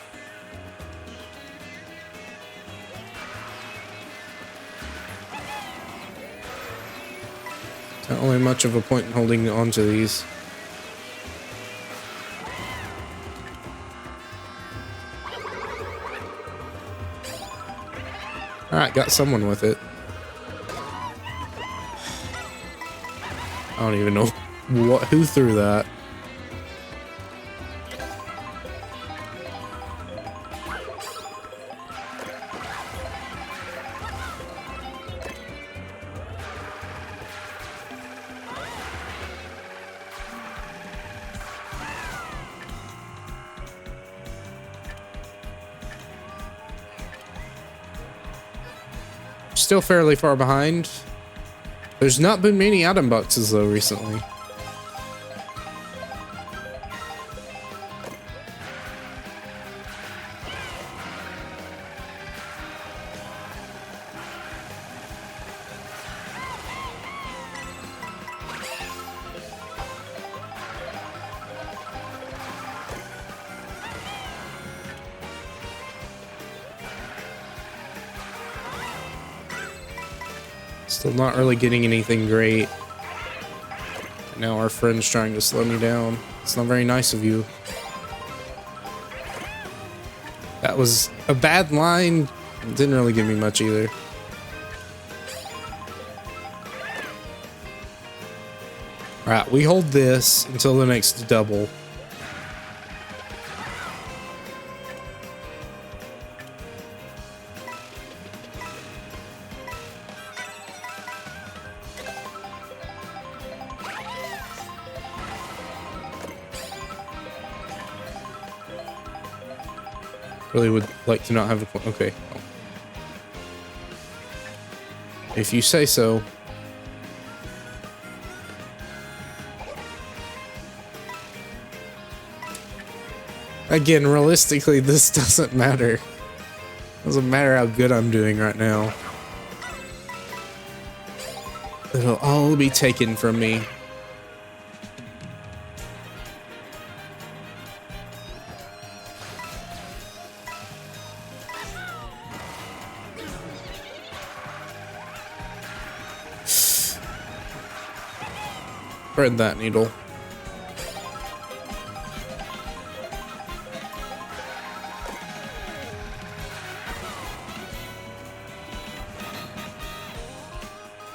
Not really much of a point in holding on to these. Alright, got someone with it. I don't even know who threw that. Still fairly far behind. There's not been many item boxes though recently. Still not really getting anything great. Now our friend's trying to slow me down. It's not very nice of you. That was a bad line. It didn't really give me much either. Alright, we hold this until the next double. Really would like to not have a... Okay. If you say so. Again, realistically, this doesn't matter. Doesn't matter how good I'm doing right now. It'll all be taken from me. Thread that needle.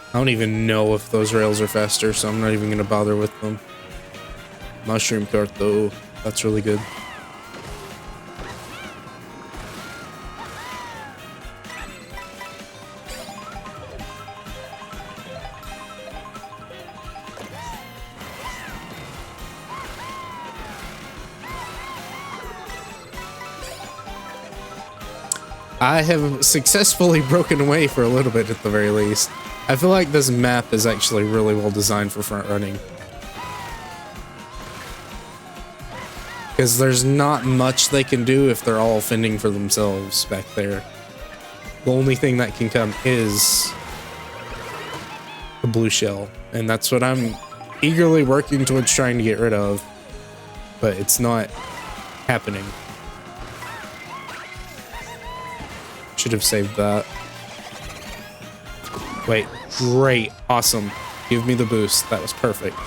I don't even know if those rails are faster, so I'm not even gonna bother with them. Mushroom cart though, that's really good. I have successfully broken away for a little bit at the very least. I feel like this map is actually really well designed for front running. Because there's not much they can do if they're all fending for themselves back there. The only thing that can come is the blue shell. And that's what I'm eagerly working towards trying to get rid of. But it's not happening. Should have saved that. Wait, great, awesome. Give me the boost. That was perfect.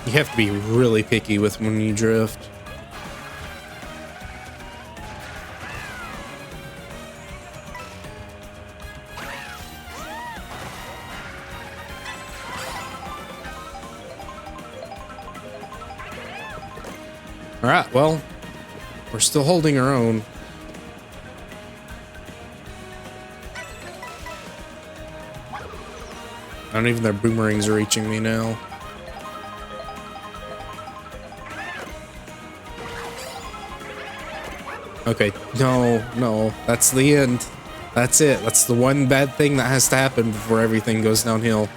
You have to be really picky with when you drift. Alright, well, we're still holding our own. Not even their boomerangs are reaching me now. Okay, no, that's the end. That's it. That's the one bad thing that has to happen before everything goes downhill.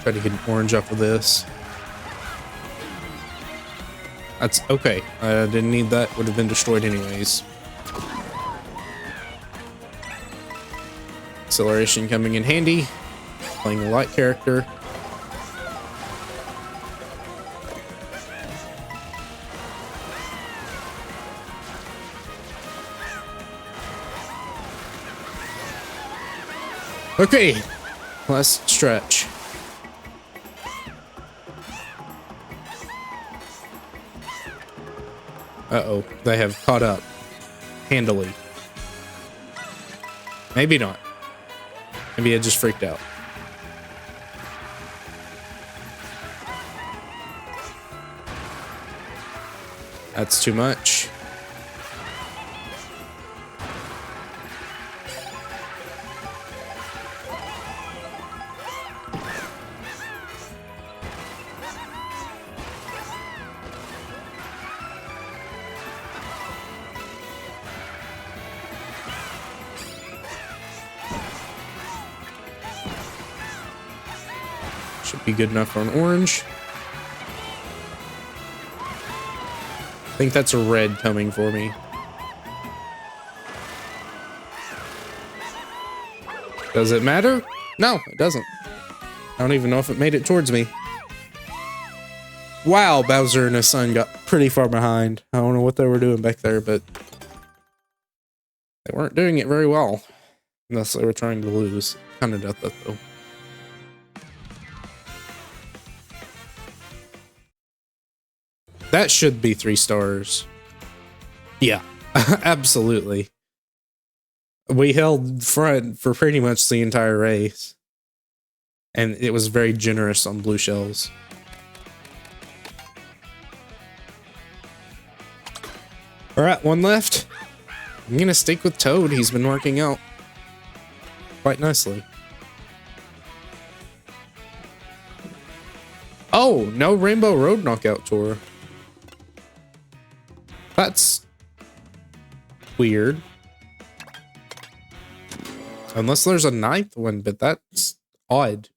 Try to get an orange off of this. That's okay. I didn't need that. Would have been destroyed anyways. Acceleration coming in handy. Playing a light character. Okay. Last stretch. Uh-oh, they have caught up. Handily. Maybe not. Maybe I just freaked out. That's too much. Should be good enough for an orange. I think that's a red coming for me. Does it matter? No, it doesn't. I don't even know if it made it towards me. Wow, Bowser and his son got pretty far behind. I don't know what they were doing back there, but they weren't doing it very well. Unless they were trying to lose. Kind of doubt that though. That should be 3 stars. Yeah, absolutely. We held front for pretty much the entire race. And it was very generous on blue shells. Alright, one left. I'm gonna stick with Toad. He's been working out quite nicely. Oh, no Rainbow Road Knockout Tour. That's weird. Unless there's a 9th one, but that's odd.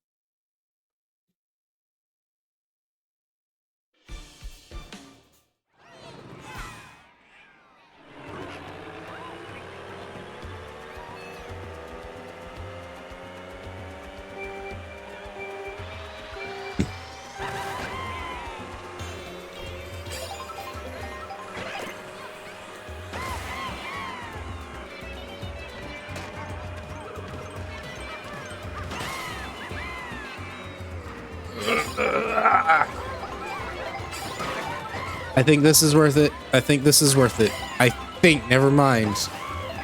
I think this is worth it. I think this is worth it. I think, never mind.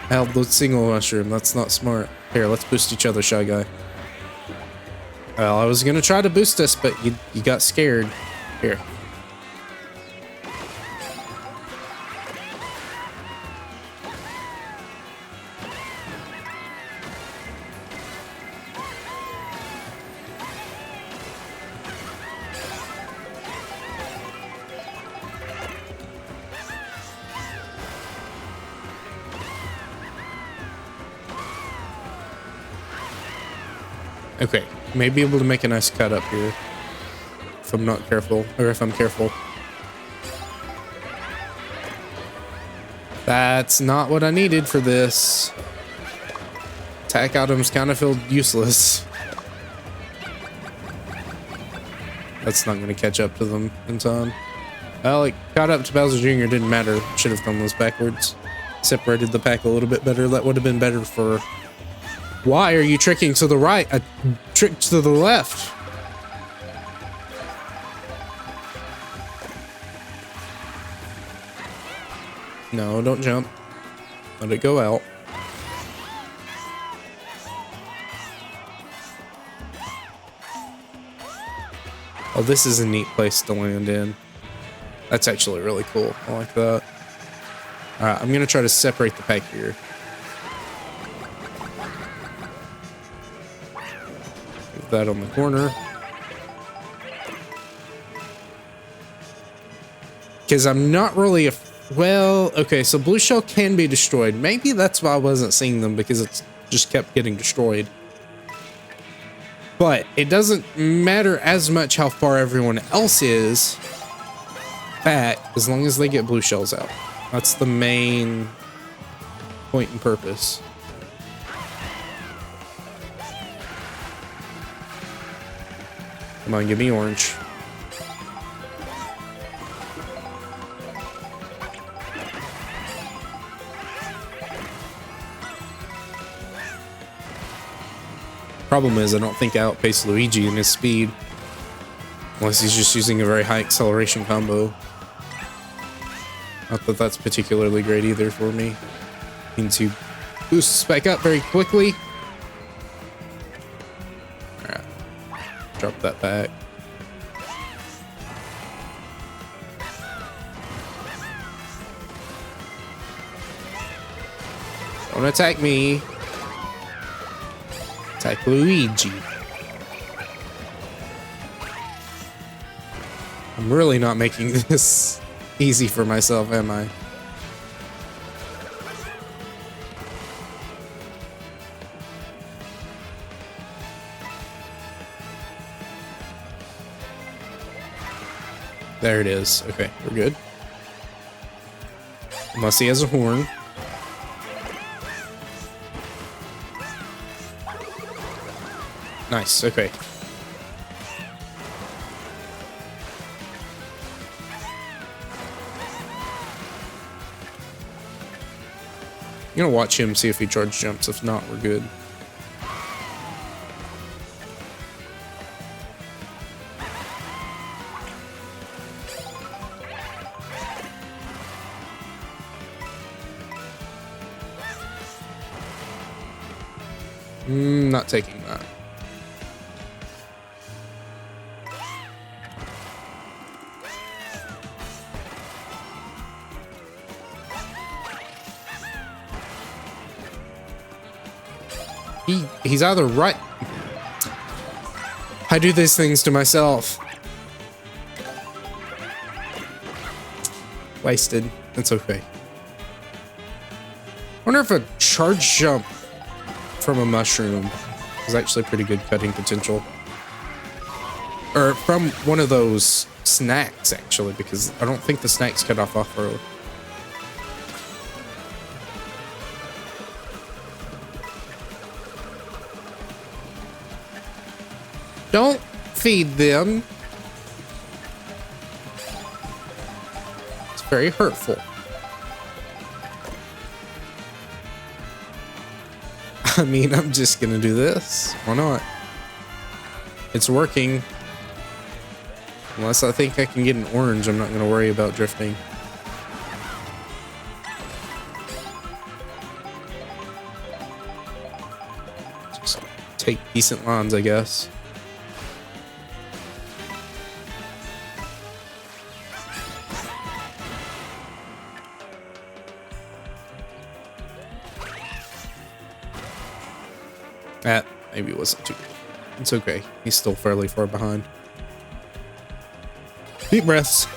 I held the single mushroom. That's not smart. Here, let's boost each other, Shy Guy. Well, I was gonna try to boost us, but you got scared. Here. Okay, may be able to make a nice cut up here. If I'm not careful, or if I'm careful. That's not what I needed for this. Attack items kind of feel useless. That's not going to catch up to them in time. Well, it caught up to Bowser Jr. Didn't matter. Should have done those backwards. Separated the pack a little bit better. That would have been better for... Why are you tricking to the right? I tricked to the left. No, don't jump. Let it go out. Oh, this is a neat place to land in. That's actually really cool. I like that. Alright, I'm gonna try to separate the pack here. Move that on the corner. Because I'm not really a... Well, okay, so Blue Shell can be destroyed. Maybe that's why I wasn't seeing them, because it's just kept getting destroyed. But it doesn't matter as much how far everyone else is back, as long as they get blue shells out. That's the main point and purpose. Come on, give me orange. Problem is, I don't think I outpace Luigi in his speed. Unless he's just using a very high acceleration combo. Not that that's particularly great either for me. Means he boosts back up very quickly. Alright. Drop that back. Don't attack me. Attack Luigi. I'm really not making this easy for myself, am I? There it is. Okay, we're good. Unless he has a horn. Nice, okay. I'm gonna watch him, see if he charge jumps. If not, we're good. Not taking that. He's either right. I do these things to myself. Wasted. It's okay. Wonder if a charge jump from a mushroom is actually pretty good cutting potential. Or from one of those snacks, actually, because I don't think the snacks cut off off-road. Don't feed them. It's very hurtful. I mean, I'm just gonna do this. Why not? It's working. Unless I think I can get an orange, I'm not gonna worry about drifting. Just take decent lines, I guess. That maybe wasn't too good. It's okay. He's still fairly far behind. Deep breaths.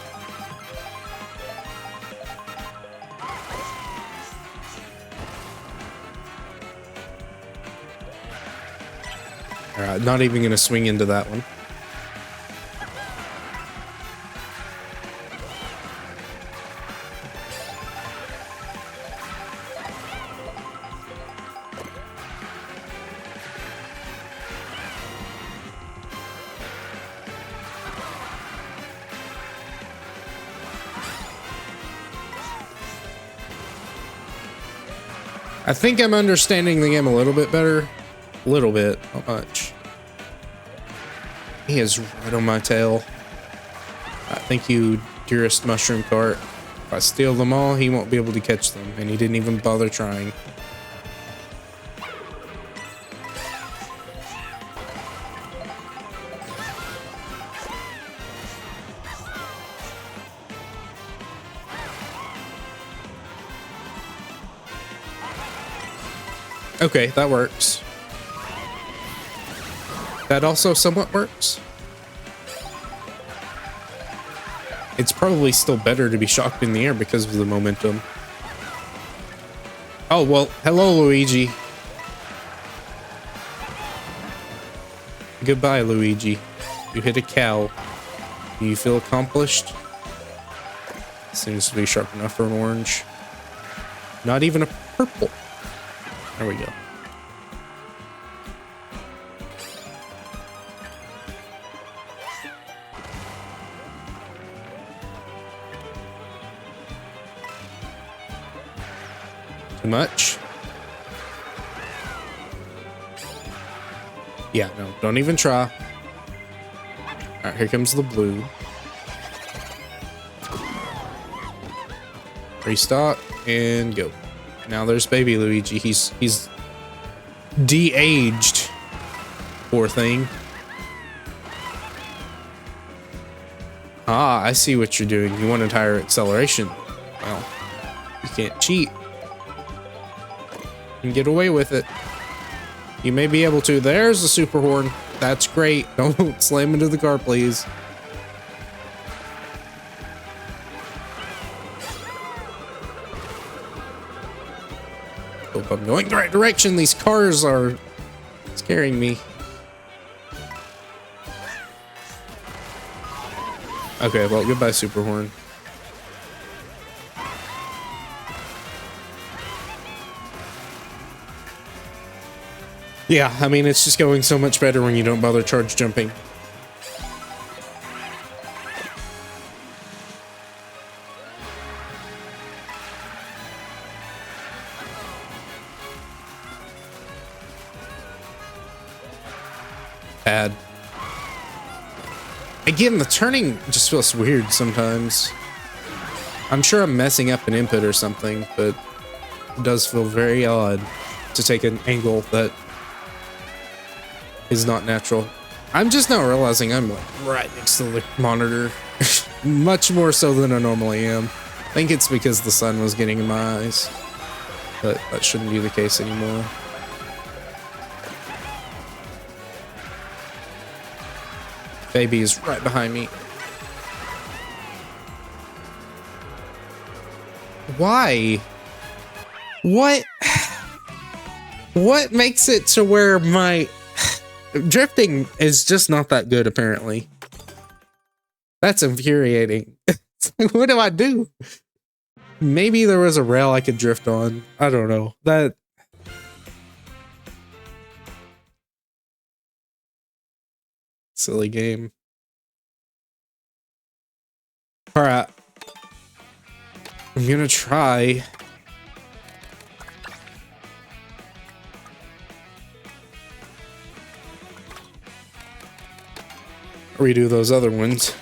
Alright, not even gonna swing into that one. I think I'm understanding the game a little bit better. A little bit, not much. He is right on my tail. Thank you, dearest mushroom cart. If I steal them all, he won't be able to catch them, and he didn't even bother trying. Okay, that works. That also somewhat works. It's probably still better to be shocked in the air because of the momentum. Oh, well, hello, Luigi. Goodbye, Luigi. You hit a cow. Do you feel accomplished? Seems to be sharp enough for an orange. Not even a purple. There we go. Too much? Yeah, no, don't even try. Alright, here comes the blue. Restart and go. Now there's baby Luigi. He's de-aged. Poor thing. Ah, I see what you're doing. You wanted higher acceleration. Well, you can't cheat. You can get away with it. You may be able to. There's the super horn. That's great. Don't slam into the car, please. Hope I'm going the right direction. These cars are scaring me. Okay, well, goodbye, super horn. Yeah, I mean, it's just going so much better when you don't bother charge jumping. Bad. Again, the turning just feels weird sometimes. I'm sure I'm messing up an input or something, but it does feel very odd to take an angle that is not natural. I'm just now realizing I'm like right next to the monitor. Much more so than I normally am. I think it's because the sun was getting in my eyes. But that shouldn't be the case anymore. Baby is right behind me. Why? What? What makes it to where my drifting is just not that good, apparently? That's infuriating. What do I do? Maybe there was a rail I could drift on. I don't know. That... silly game. Alright. I'm gonna try... redo those other ones.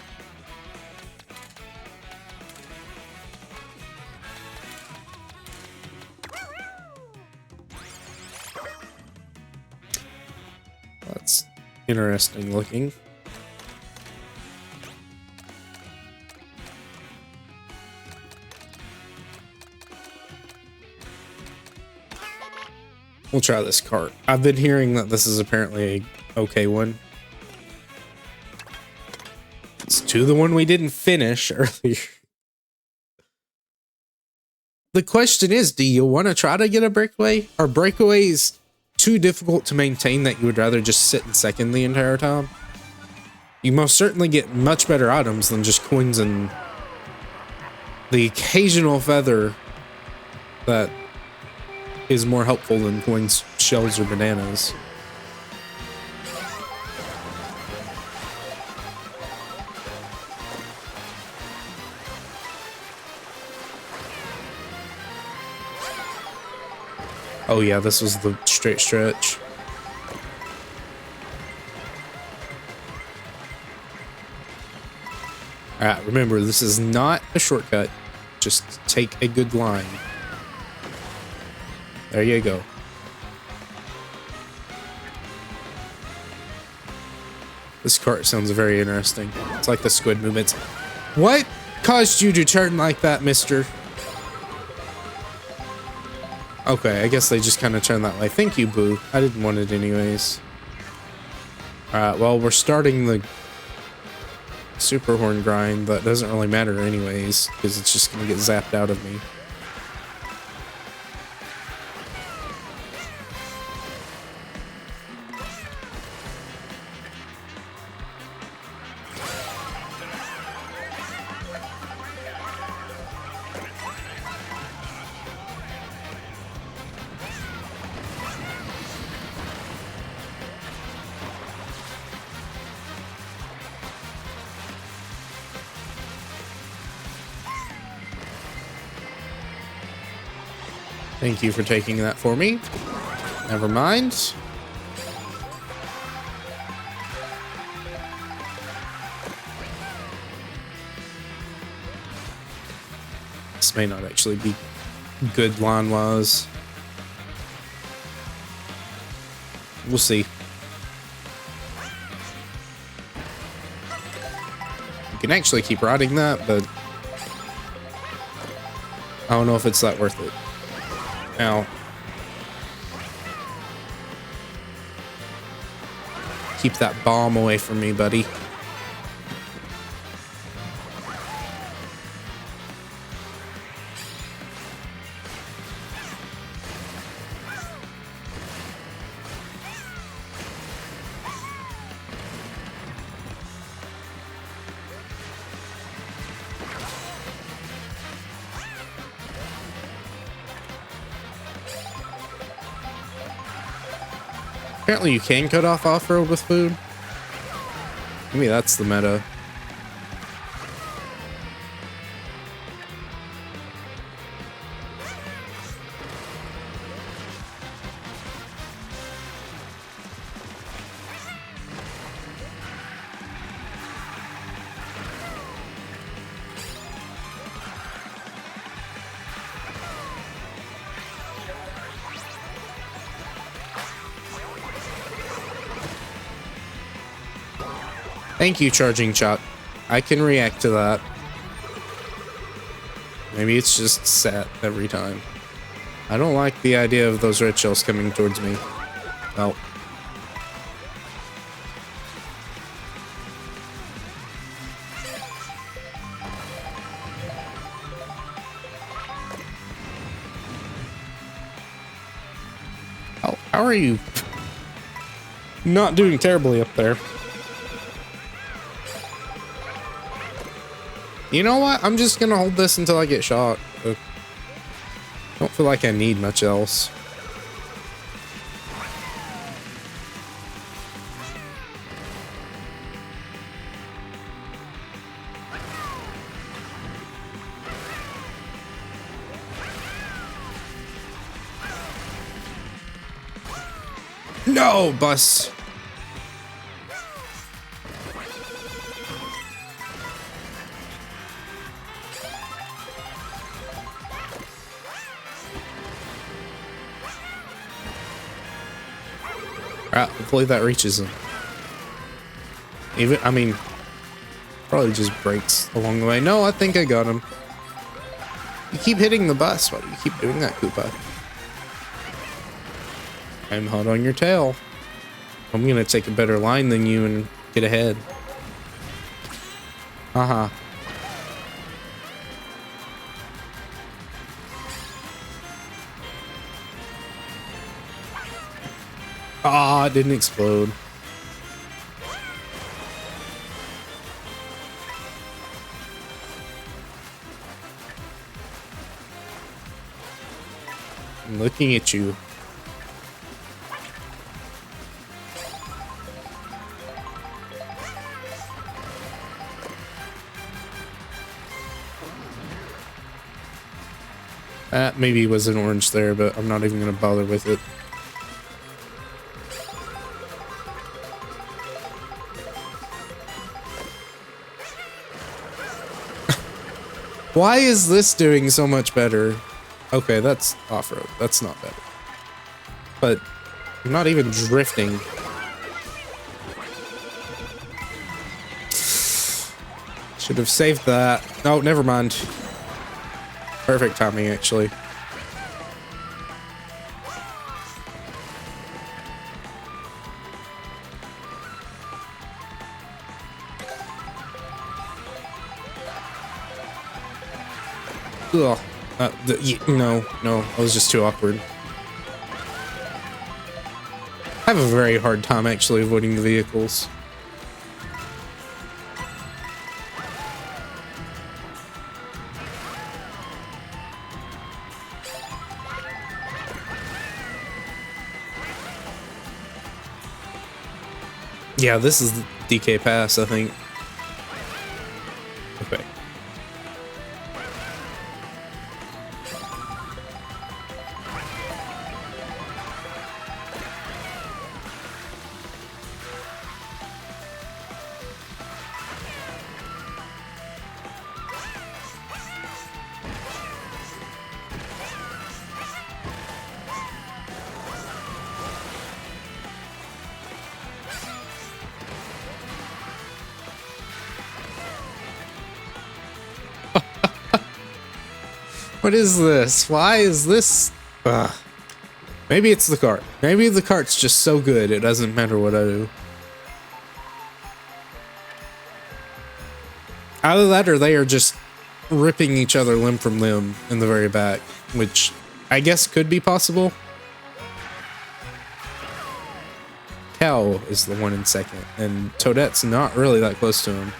That's interesting looking. We'll try this cart. I've been hearing that this is apparently a okay one. It's to the one we didn't finish earlier. The question is, do you want to try to get a breakaway? Are breakaways too difficult to maintain that you would rather just sit in second the entire time? You most certainly get much better items than just coins and the occasional feather that is more helpful than coins, shells, or bananas. Oh yeah, this was the straight stretch. Alright, remember, this is not a shortcut. Just take a good line. There you go. This cart sounds very interesting. It's like the squid movements. What caused you to turn like that, mister? Okay, I guess they just kind of turn that way. Thank you, Boo. I didn't want it anyways. Alright, well, we're starting the super horn grind. That doesn't really matter anyways, because it's just going to get zapped out of me. Thank you for taking that for me. Never mind. This may not actually be good line-wise. We'll see. You can actually keep riding that, but I don't know if it's that worth it. Ow. Keep that bomb away from me, buddy. Apparently you can cut off off-road with food. Maybe that's the meta. Thank you, Charging Chop. I can react to that. Maybe it's just set every time. I don't like the idea of those red shells coming towards me. Well. How are you not doing terribly up there? You know what? I'm just gonna hold this until I get shot. Don't feel like I need much else. No, bus. Alright, hopefully that reaches him. I mean, probably just breaks along the way. No, I think I got him. You keep hitting the bus. Why do you keep doing that, Koopa? I'm hot on your tail. I'm gonna take a better line than you and get ahead. Haha. Ah, it didn't explode. I'm looking at you. Maybe it was an orange there, but I'm not even gonna bother with it. Why is this doing so much better? Okay, that's off-road. That's not better. But I'm not even drifting. Should have saved that. Oh, never mind. Perfect timing, actually. Ugh. No, I was just too awkward. I have a very hard time actually avoiding the vehicles. Yeah, this is the DK Pass, I think. Okay. What is this? Why is this? Maybe it's the cart. Maybe the cart's just so good it doesn't matter what I do. Either that or they are just ripping each other limb from limb in the very back, which I guess could be possible. Cow is the one in second, and Toadette's not really that close to him.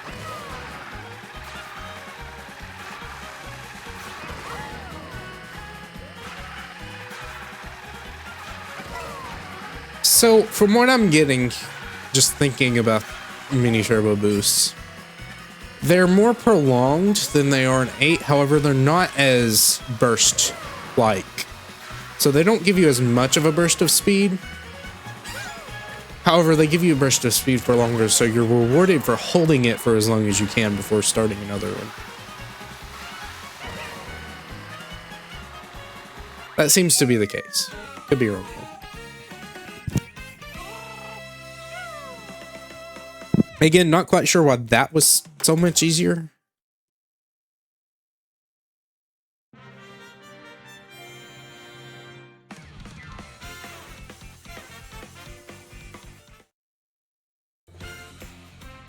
So, from what I'm getting, just thinking about mini turbo boosts, they're more prolonged than they are in 8. However, they're not as burst-like. So they don't give you as much of a burst of speed. However, they give you a burst of speed for longer, so you're rewarded for holding it for as long as you can before starting another one. That seems to be the case. Could be wrong. Again, not quite sure why that was so much easier.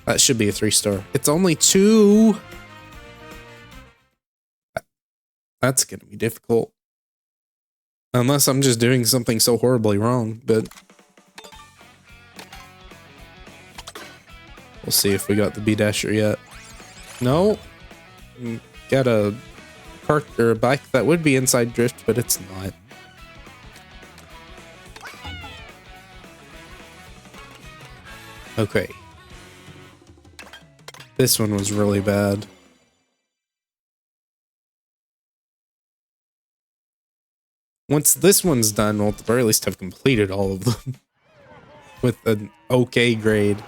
That should be a 3-star. It's only 2. That's gonna be difficult. Unless I'm just doing something so horribly wrong, but we'll see if we got the B-Dasher yet. No. Got a cart or a bike that would be inside drift, but it's not. Okay. This one was really bad. Once this one's done, we'll at the very least have completed all of them with an okay grade.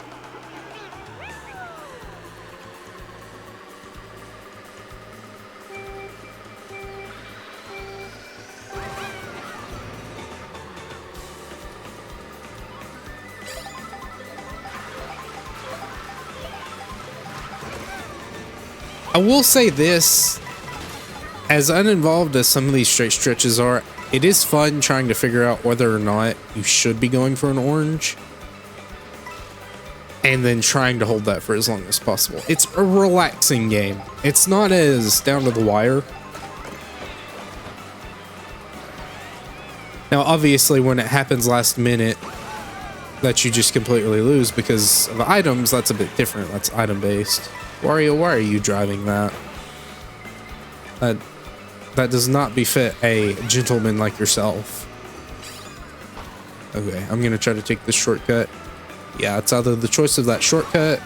I will say this, as uninvolved as some of these straight stretches are, it is fun trying to figure out whether or not you should be going for an orange and then trying to hold that for as long as possible. It's a relaxing game. It's not as down to the wire. Now, obviously, when it happens last minute that you just completely lose because of items, that's a bit different. That's item-based. Wario, why are you driving that? That does not befit a gentleman like yourself. Okay, I'm gonna try to take this shortcut. Yeah, it's either the choice of that shortcut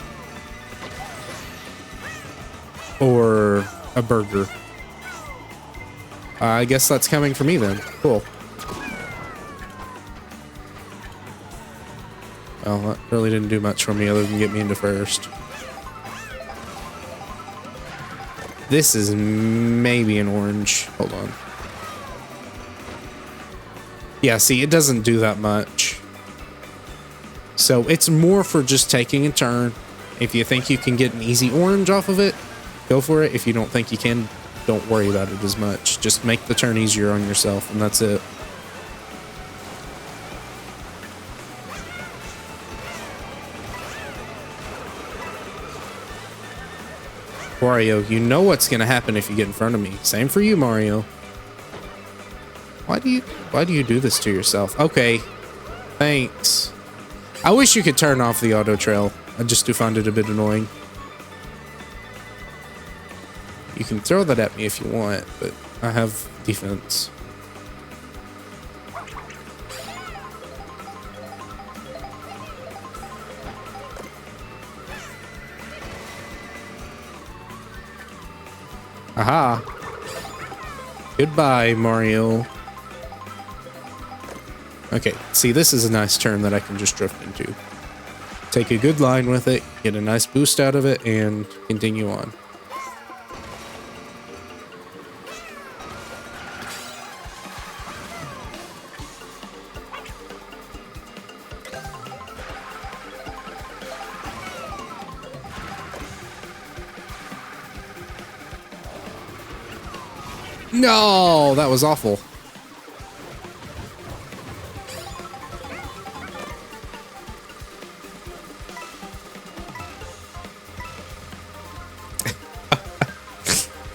or a burger. I guess that's coming for me then. Cool. Well, that really didn't do much for me other than get me into first. This is maybe an orange. Hold on. Yeah, see, it doesn't do that much. So it's more for just taking a turn. If you think you can get an easy orange off of it, go for it. If you don't think you can, don't worry about it as much. Just make the turn easier on yourself, and that's it. Wario, you know what's gonna happen if you get in front of me. Same for you, Mario. Why do you do this to yourself? Okay. Thanks. I wish you could turn off the auto trail. I just do find it a bit annoying. You can throw that at me if you want, but I have defense. Aha. Goodbye, Mario. Okay, see, this is a nice turn that I can just drift into. Take a good line with it, get a nice boost out of it, and continue on. No, that was awful.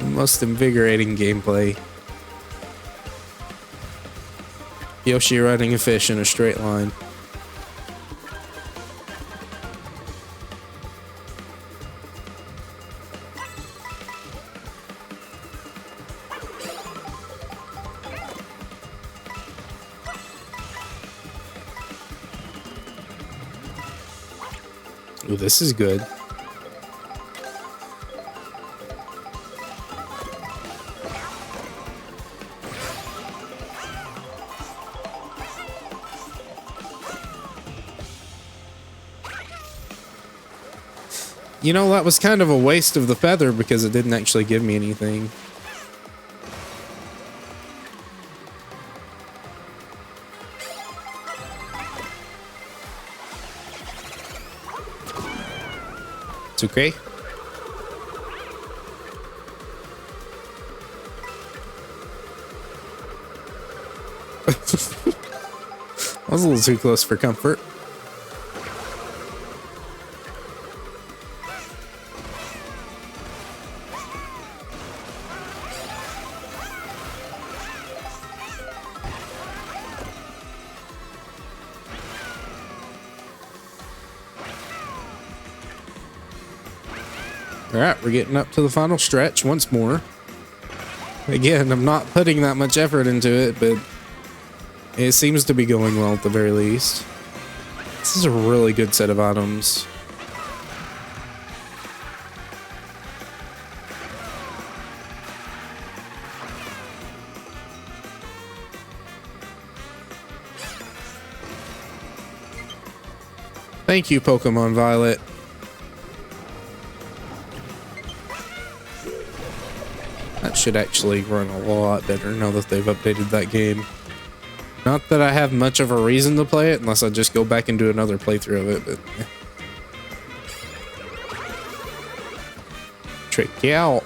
Most invigorating gameplay. Yoshi riding a fish in a straight line. Ooh, this is good. You know, that was kind of a waste of the feather because it didn't actually give me anything. It's okay. I was a little too close for comfort. Alright, we're getting up to the final stretch once more. Again, I'm not putting that much effort into it, but it seems to be going well at the very least. This is a really good set of items. Thank you, Pokemon Violet. That should actually run a lot better now that they've updated that game. Not that I have much of a reason to play it unless I just go back and do another playthrough of it, but yeah. Trick you out.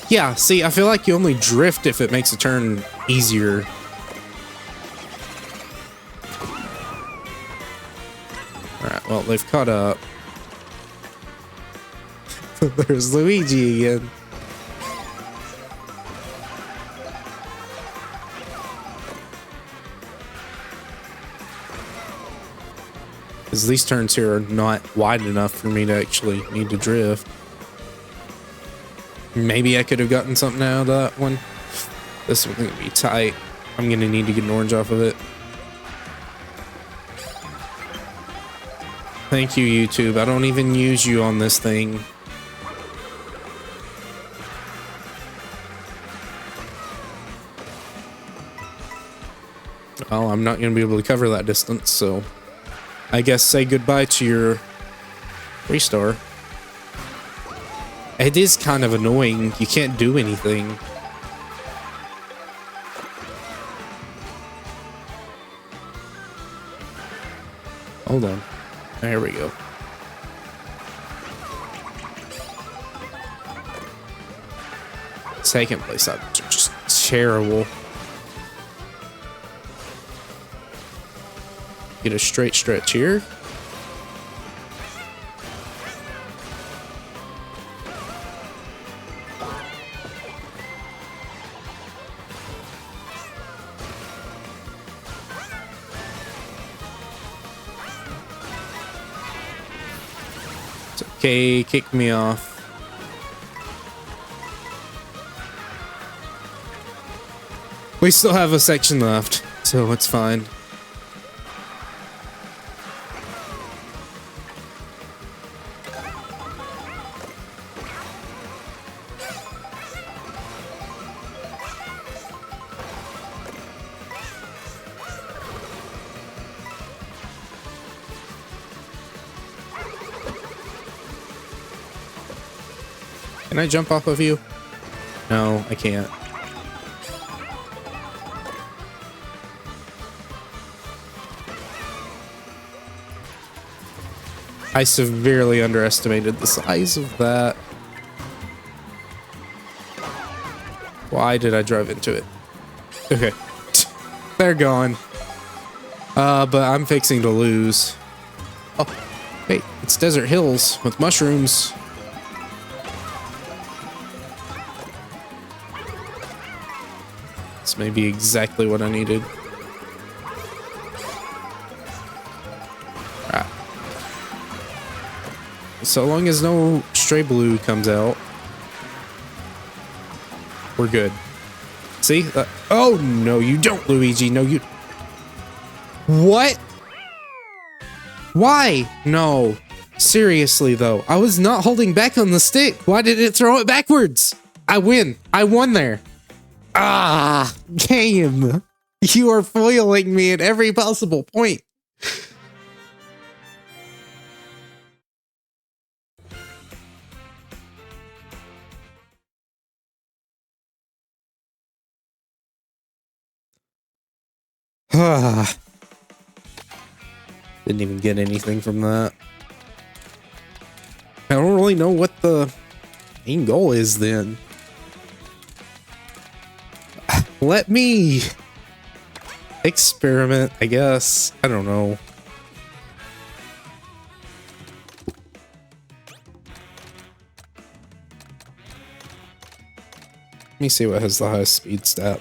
Yeah, see, I feel like you only drift if it makes a turn easier. Alright, well, they've caught up. There's Luigi again. Because these turns here are not wide enough for me to actually need to drift. Maybe I could have gotten something out of that one. This one's gonna be tight. I'm gonna need to get an orange off of it. Thank you, YouTube. I don't even use you on this thing. Well, I'm not gonna be able to cover that distance, so I guess say goodbye to your 3-star. It is kind of annoying. You can't do anything. Hold on. There we go. Second place items are just terrible. Get a straight stretch here. Okay, kick me off. We still have a section left, so it's fine. Can I jump off of you? No, I can't. I severely underestimated the size of that. Why did I drive into it? Okay. They're gone. But I'm fixing to lose. Oh, wait, it's Desert Hills with mushrooms. This may be exactly what I needed. Ah. So long as no stray blue comes out, we're good. See? Oh, no, you don't, Luigi. No, you... What? Why? No. Seriously, though. I was not holding back on the stick. Why did it throw it backwards? I win. I won there. Ah, game. You are foiling me at every possible point. Ah. Didn't even get anything from that. I don't really know what the main goal is then. Let me experiment, I guess. I don't know. Let me see what has the highest speed stat.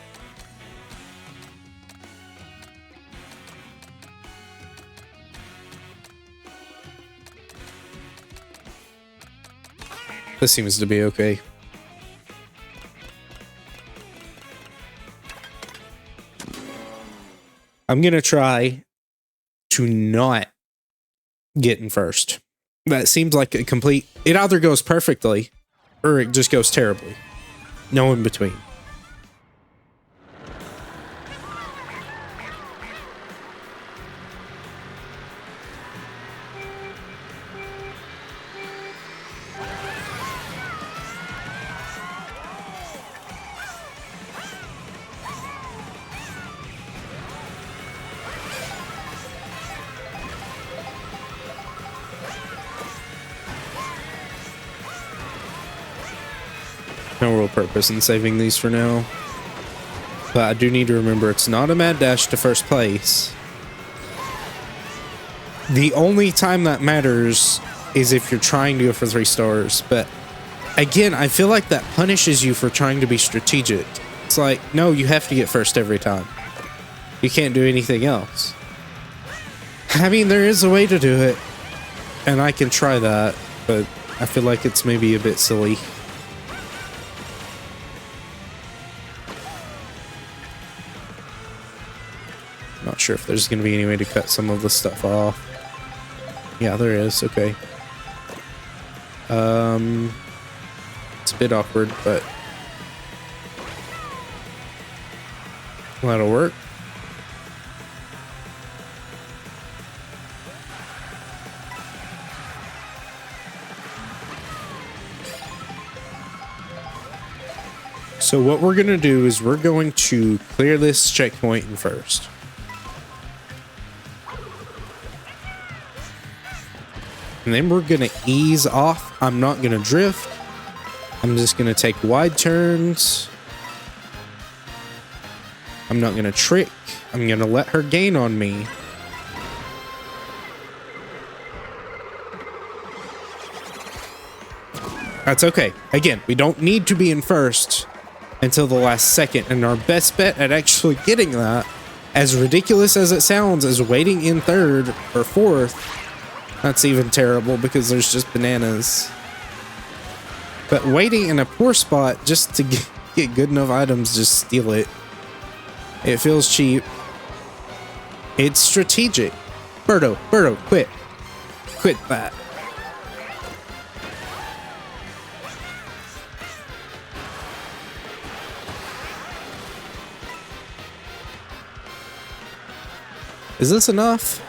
This seems to be okay. I'm gonna try to not get in first. That seems like a complete... It either goes perfectly or it just goes terribly. No in between. No real purpose in saving these for now. But I do need to remember it's not a mad dash to first place. The only time that matters is if you're trying to go for 3 stars. But again, I feel like that punishes you for trying to be strategic. It's like, no, you have to get first every time. You can't do anything else. I mean, there is a way to do it. And I can try that. But I feel like it's maybe a bit silly. Not sure if there's going to be any way to cut some of the stuff off. Yeah, there is. Okay. It's a bit awkward, but that'll work. So what we're going to do is we're going to clear this checkpoint in first. And then we're going to ease off. I'm not going to drift. I'm just going to take wide turns. I'm not going to trick. I'm going to let her gain on me. That's okay. Again, we don't need to be in first until the last second. And our best bet at actually getting that, as ridiculous as it sounds, is waiting in third or fourth. That's even terrible because there's just bananas. But waiting in a poor spot just to get good enough items, just steal it. It feels cheap. It's strategic. Birdo, quit. Quit that. Is this enough?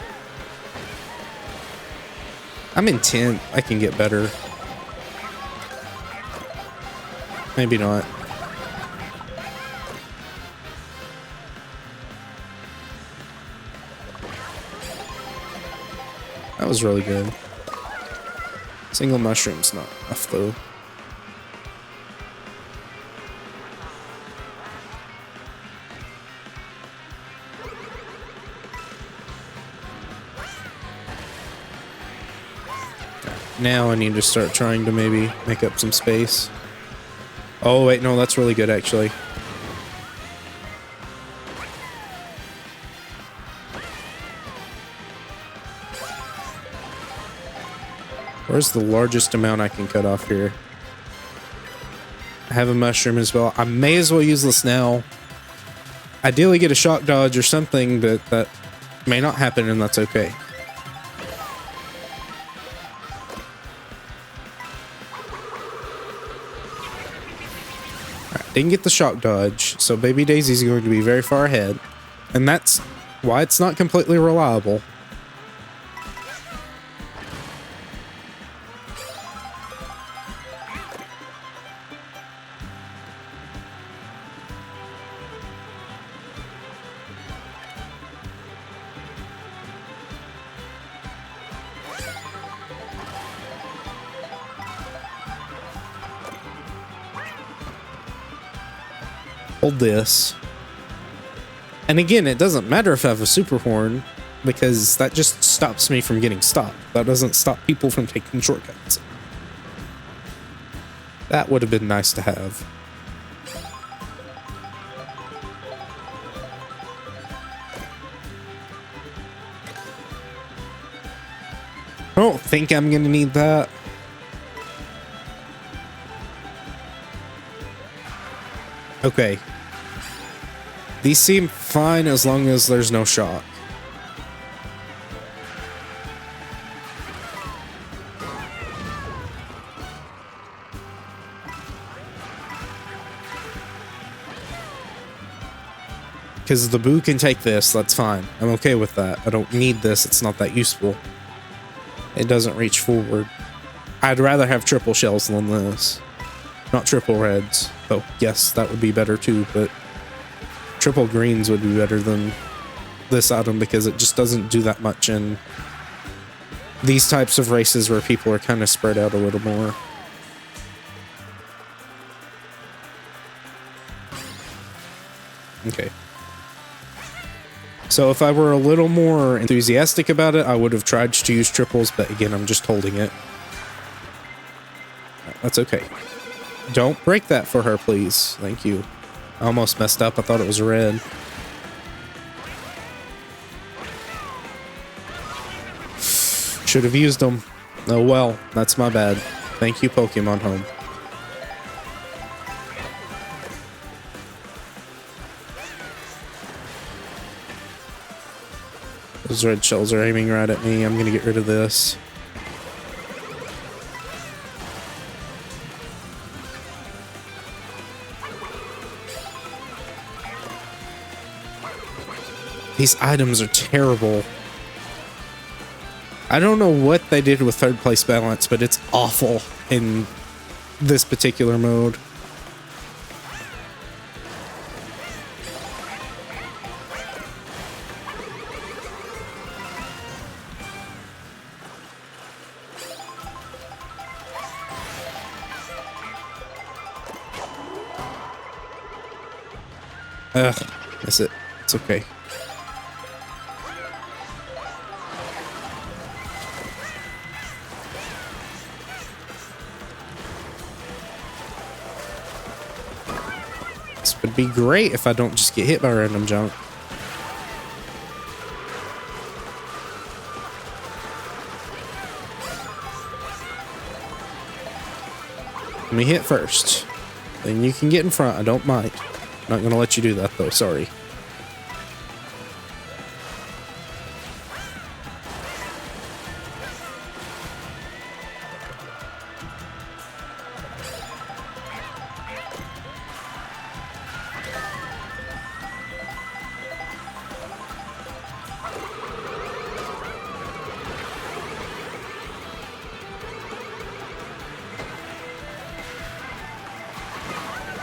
I'm in 10th. I can get better. Maybe not. That was really good. Single mushroom's not enough though. Now I need to start trying to maybe make up some space. Oh wait, no, that's really good actually. Where's the largest amount I can cut off here? I have a mushroom as well. I may as well use this now. Ideally get a shock dodge or something, but that may not happen and that's okay. Didn't get the shock dodge, so Baby Daisy's going to be very far ahead. And that's why it's not completely reliable. Hold this. And again, it doesn't matter if I have a super horn, because that just stops me from getting stopped. That doesn't stop people from taking shortcuts. That would have been nice to have. I don't think I'm gonna need that. Okay. These seem fine as long as there's no shock. Because the boo can take this, that's fine. I'm okay with that. I don't need this, it's not that useful. It doesn't reach forward. I'd rather have triple shells than this. Not triple reds. Though, yes, that would be better too, but triple greens would be better than this item because it just doesn't do that much in these types of races where people are kind of spread out a little more. Okay. So if I were a little more enthusiastic about it, I would have tried to use triples, but again, I'm just holding it. That's okay. Don't break that for her, please. Thank you. I almost messed up. I thought it was red. Should have used them. Oh well, that's my bad. Thank you, Pokemon Home. Those red shells are aiming right at me. I'm gonna get rid of this. These items are terrible. I don't know what they did with third place balance, but it's awful in this particular mode. Ugh, miss it. It's okay. This would be great if I don't just get hit by random junk. Let me hit first. Then you can get in front. I don't mind. Not gonna let you do that though, sorry.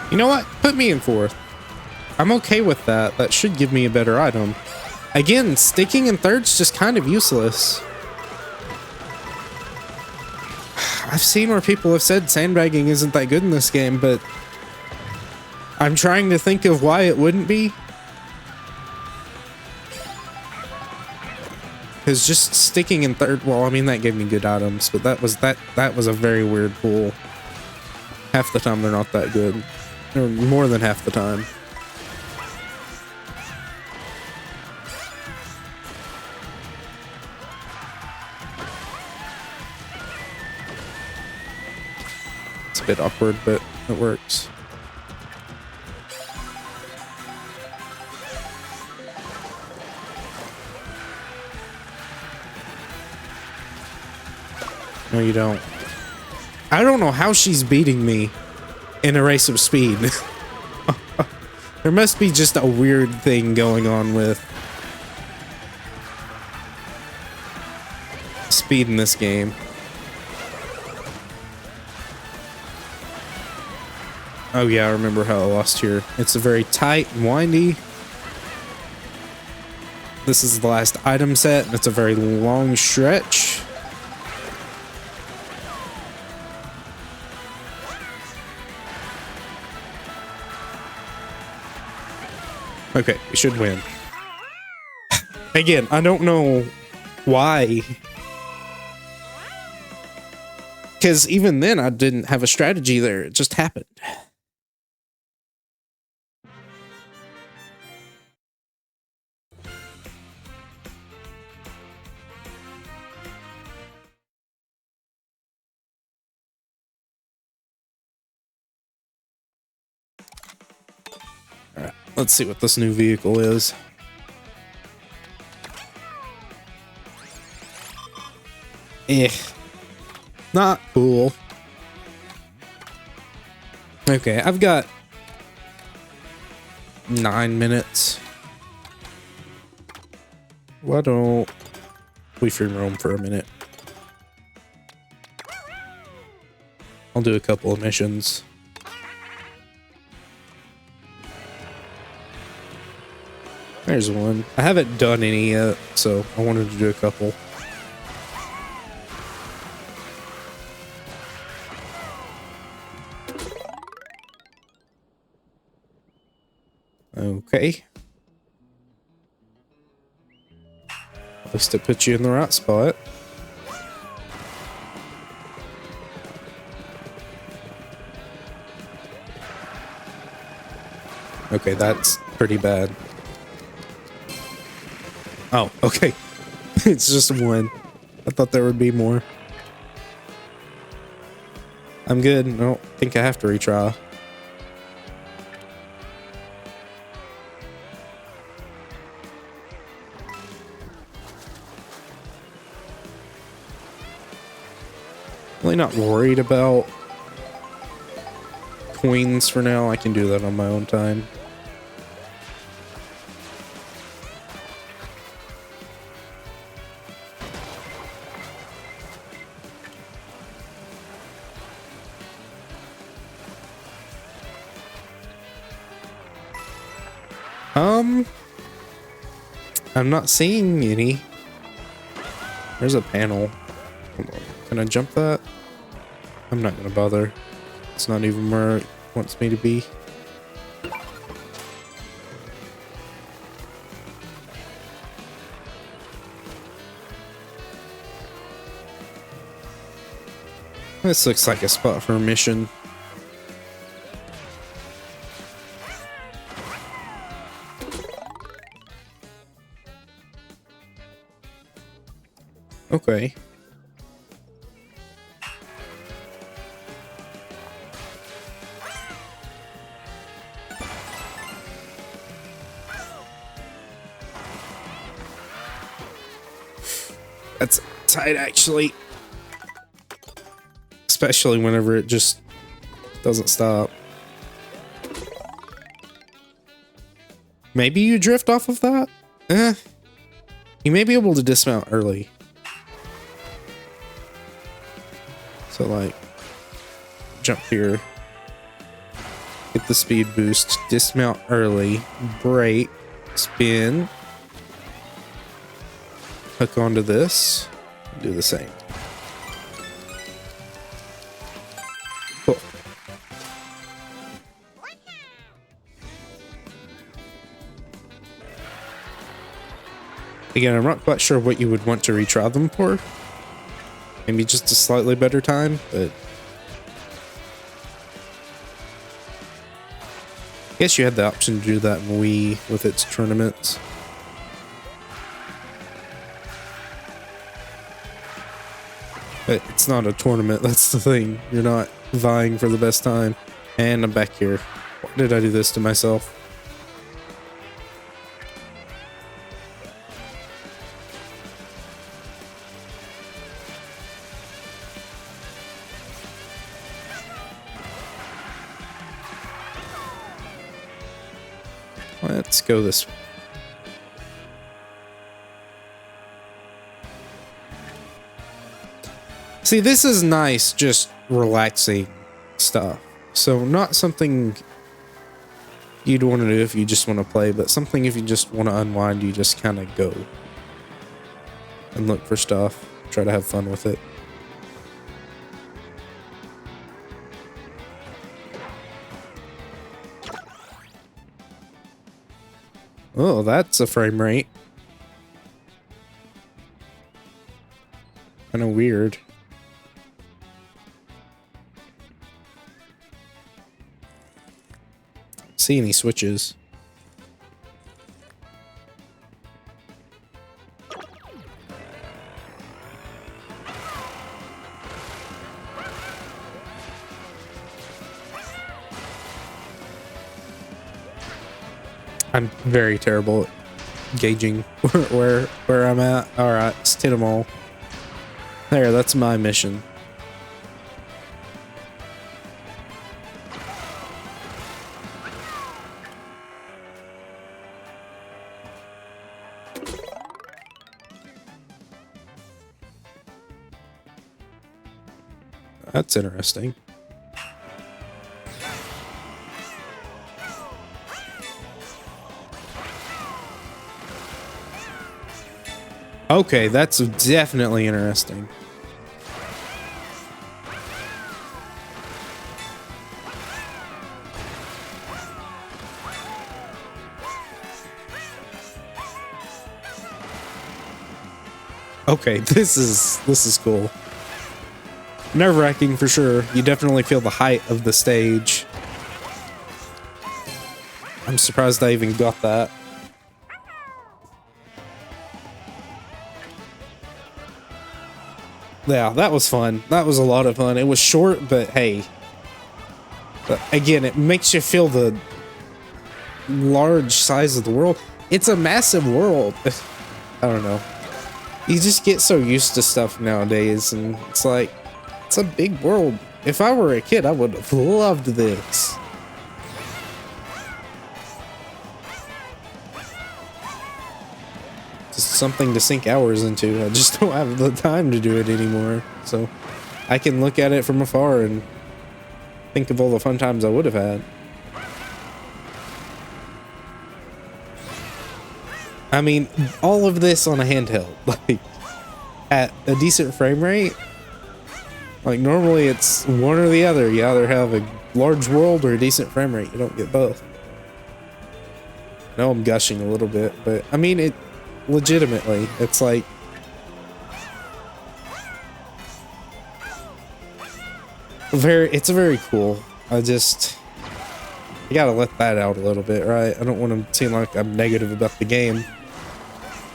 You know what? Put me in fourth. I'm okay with that. That should give me a better item. Again, sticking in third's just kind of useless. I've seen where people have said sandbagging isn't that good in this game, but I'm trying to think of why it wouldn't be. Because just sticking in third, well, I mean, that gave me good items, but that was a very weird pool. Half the time they're not that good. Or more than half the time. It's a bit awkward, but it works. No, you don't. I don't know how she's beating me in a race of speed. There must be just a weird thing going on with speed in this game. Oh yeah, I remember how I lost here. It's a very tight and windy. This is the last item set, and it's a very long stretch. Okay, we should win. Again, I don't know why. Because even then, I didn't have a strategy there. It just happened. Let's see what this new vehicle is. Not cool. Okay, I've got 9 minutes. Why don't we free roam for a minute? I'll do a couple of missions. There's one. I haven't done any yet, so I wanted to do a couple. Okay. At least it puts you in the right spot. Okay, that's pretty bad. Oh, okay. It's just one. I thought there would be more. I'm good. I don't think I have to retry. Really not worried about coins for now. I can do that on my own time. I'm not seeing any. There's a panel. Can I jump that? I'm not gonna bother. It's not even where it wants me to be. This looks like a spot for a mission. Okay. That's tight, actually. Especially whenever it just doesn't stop. Maybe you drift off of that? You may be able to dismount early. So, like, jump here. Get the speed boost. Dismount early. Brake. Spin. Hook onto this. Do the same. Cool. Again, I'm not quite sure what you would want to retry them for. Maybe just a slightly better time, but I guess you had the option to do that in Wii with its tournaments. But it's not a tournament, that's the thing. You're not vying for the best time. And I'm back here. Why did I do this to myself? Let's go this way. See, this is nice, just relaxing stuff. So not something you'd want to do if you just want to play, but something if you just want to unwind, you just kind of go and look for stuff, try to have fun with it. Oh, that's a frame rate. Kind of weird. See any switches? I'm very terrible at gauging where I'm at. All right, let's hit them all. There, that's my mission. That's interesting. Okay, that's definitely interesting. Okay, this is cool. Nerve-wracking for sure. You definitely feel the height of the stage. I'm surprised I even got that. Yeah, that was fun. That was a lot of fun. It was short, but hey. But again, it makes you feel the large size of the world. It's a massive world. I don't know. You just get so used to stuff nowadays, and it's like, it's a big world. If I were a kid, I would have loved this. Just something to sink hours into. I just don't have the time to do it anymore. So I can look at it from afar and think of all the fun times I would have had. I mean, all of this on a handheld, like at a decent frame rate. Like normally it's one or the other. You either have a large world or a decent frame rate. You don't get both. I know I'm gushing a little bit, but I mean it legitimately. It's like it's very cool. I gotta let that out a little bit, right? I don't want to seem like I'm negative about the game.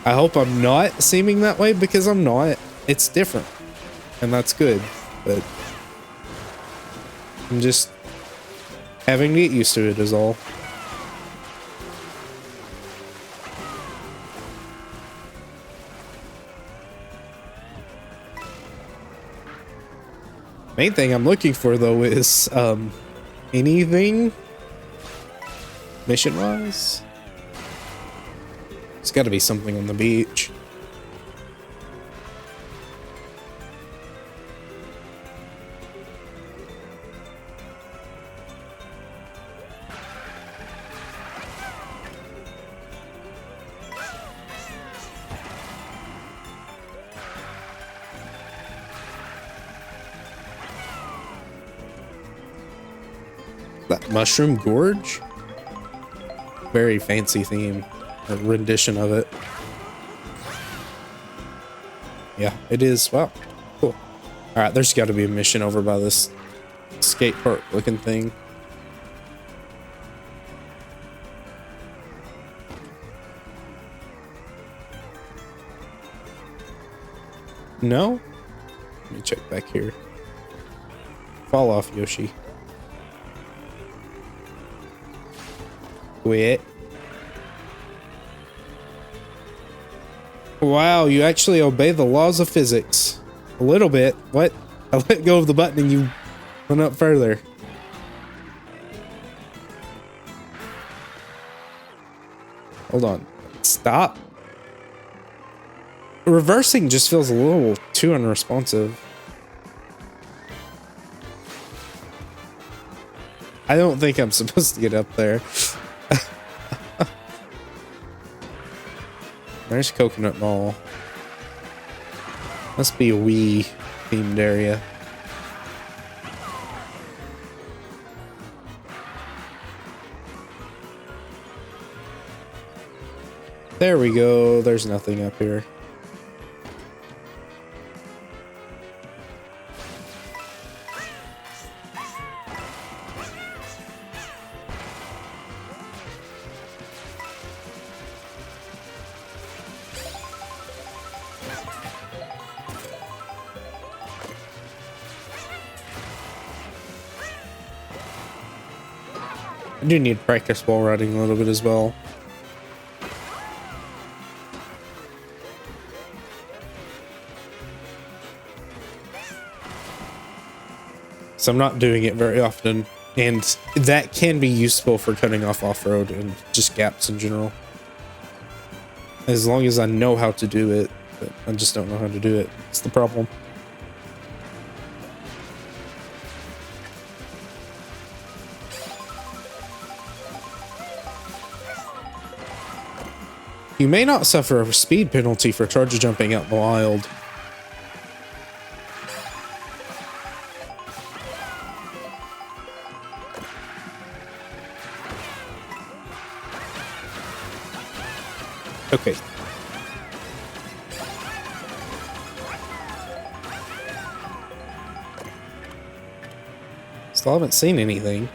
I hope I'm not seeming that way, because I'm not. It's different, and that's good, but I'm just having to get used to it is all. Main thing I'm looking for though is anything mission-wise. There's got to be something on the beach. That Mushroom Gorge? Very fancy theme. A rendition of it. Yeah, it is. Wow, cool. All right, there's got to be a mission over by this skate park looking thing. No? Let me check back here. Fall off, Yoshi. Quit. Wow, you actually obey the laws of physics. A little bit. What? I let go of the button and you went up further. Hold on. Stop. Reversing just feels a little too unresponsive. I don't think I'm supposed to get up there. There's Coconut Mall. Must be a Wii themed area. There we go. There's nothing up here. I do need practice while riding a little bit as well. So I'm not doing it very often, and that can be useful for cutting off off-road and just gaps in general. As long as I know how to do it, but I just don't know how to do it. It's the problem. You may not suffer a speed penalty for charge jumping out in the wild. Okay. Still haven't seen anything.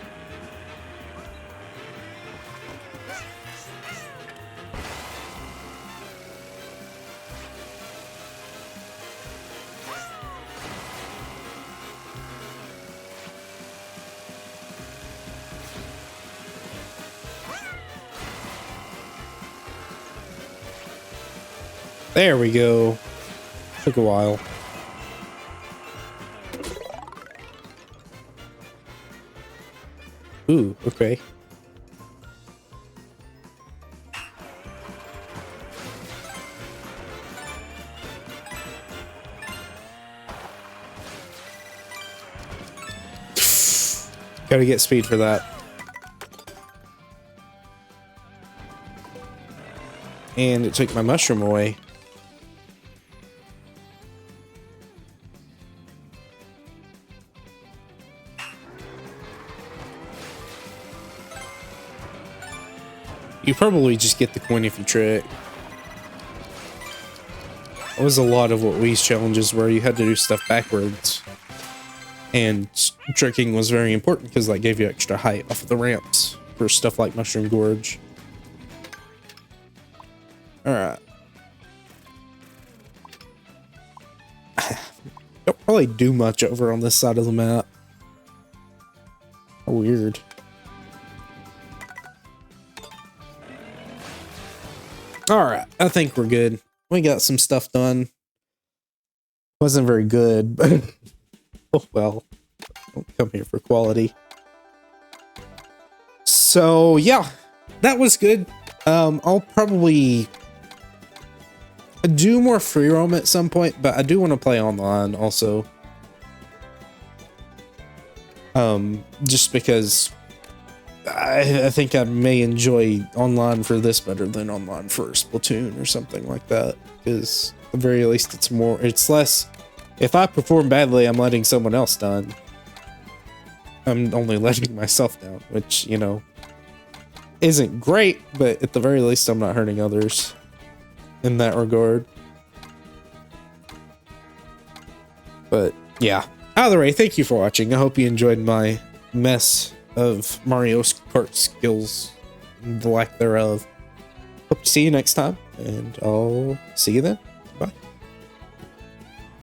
There we go. Took a while. Ooh, okay. Gotta get speed for that. And it took my mushroom away. You probably just get the coin if you trick. It was a lot of what Wii's challenges where you had to do stuff backwards. And tricking was very important because that gave you extra height off of the ramps for stuff like Mushroom Gorge. Alright. Don't probably do much over on this side of the map. How weird. Alright, I think we're good. We got some stuff done. Wasn't very good, but oh well. Don't come here for quality. So yeah, that was good. I'll probably do more free roam at some point, but I do want to play online also. Just because I think I may enjoy online for this better than online for Splatoon or something like that. Because at the very least, it's less. If I perform badly, I'm letting someone else down. I'm only letting myself down, which, you know, isn't great, but at the very least, I'm not hurting others in that regard. But yeah, either way, thank you for watching. I hope you enjoyed my mess of Mario Kart skills and the lack thereof. Hope to see you next time, and I'll see you then. Bye.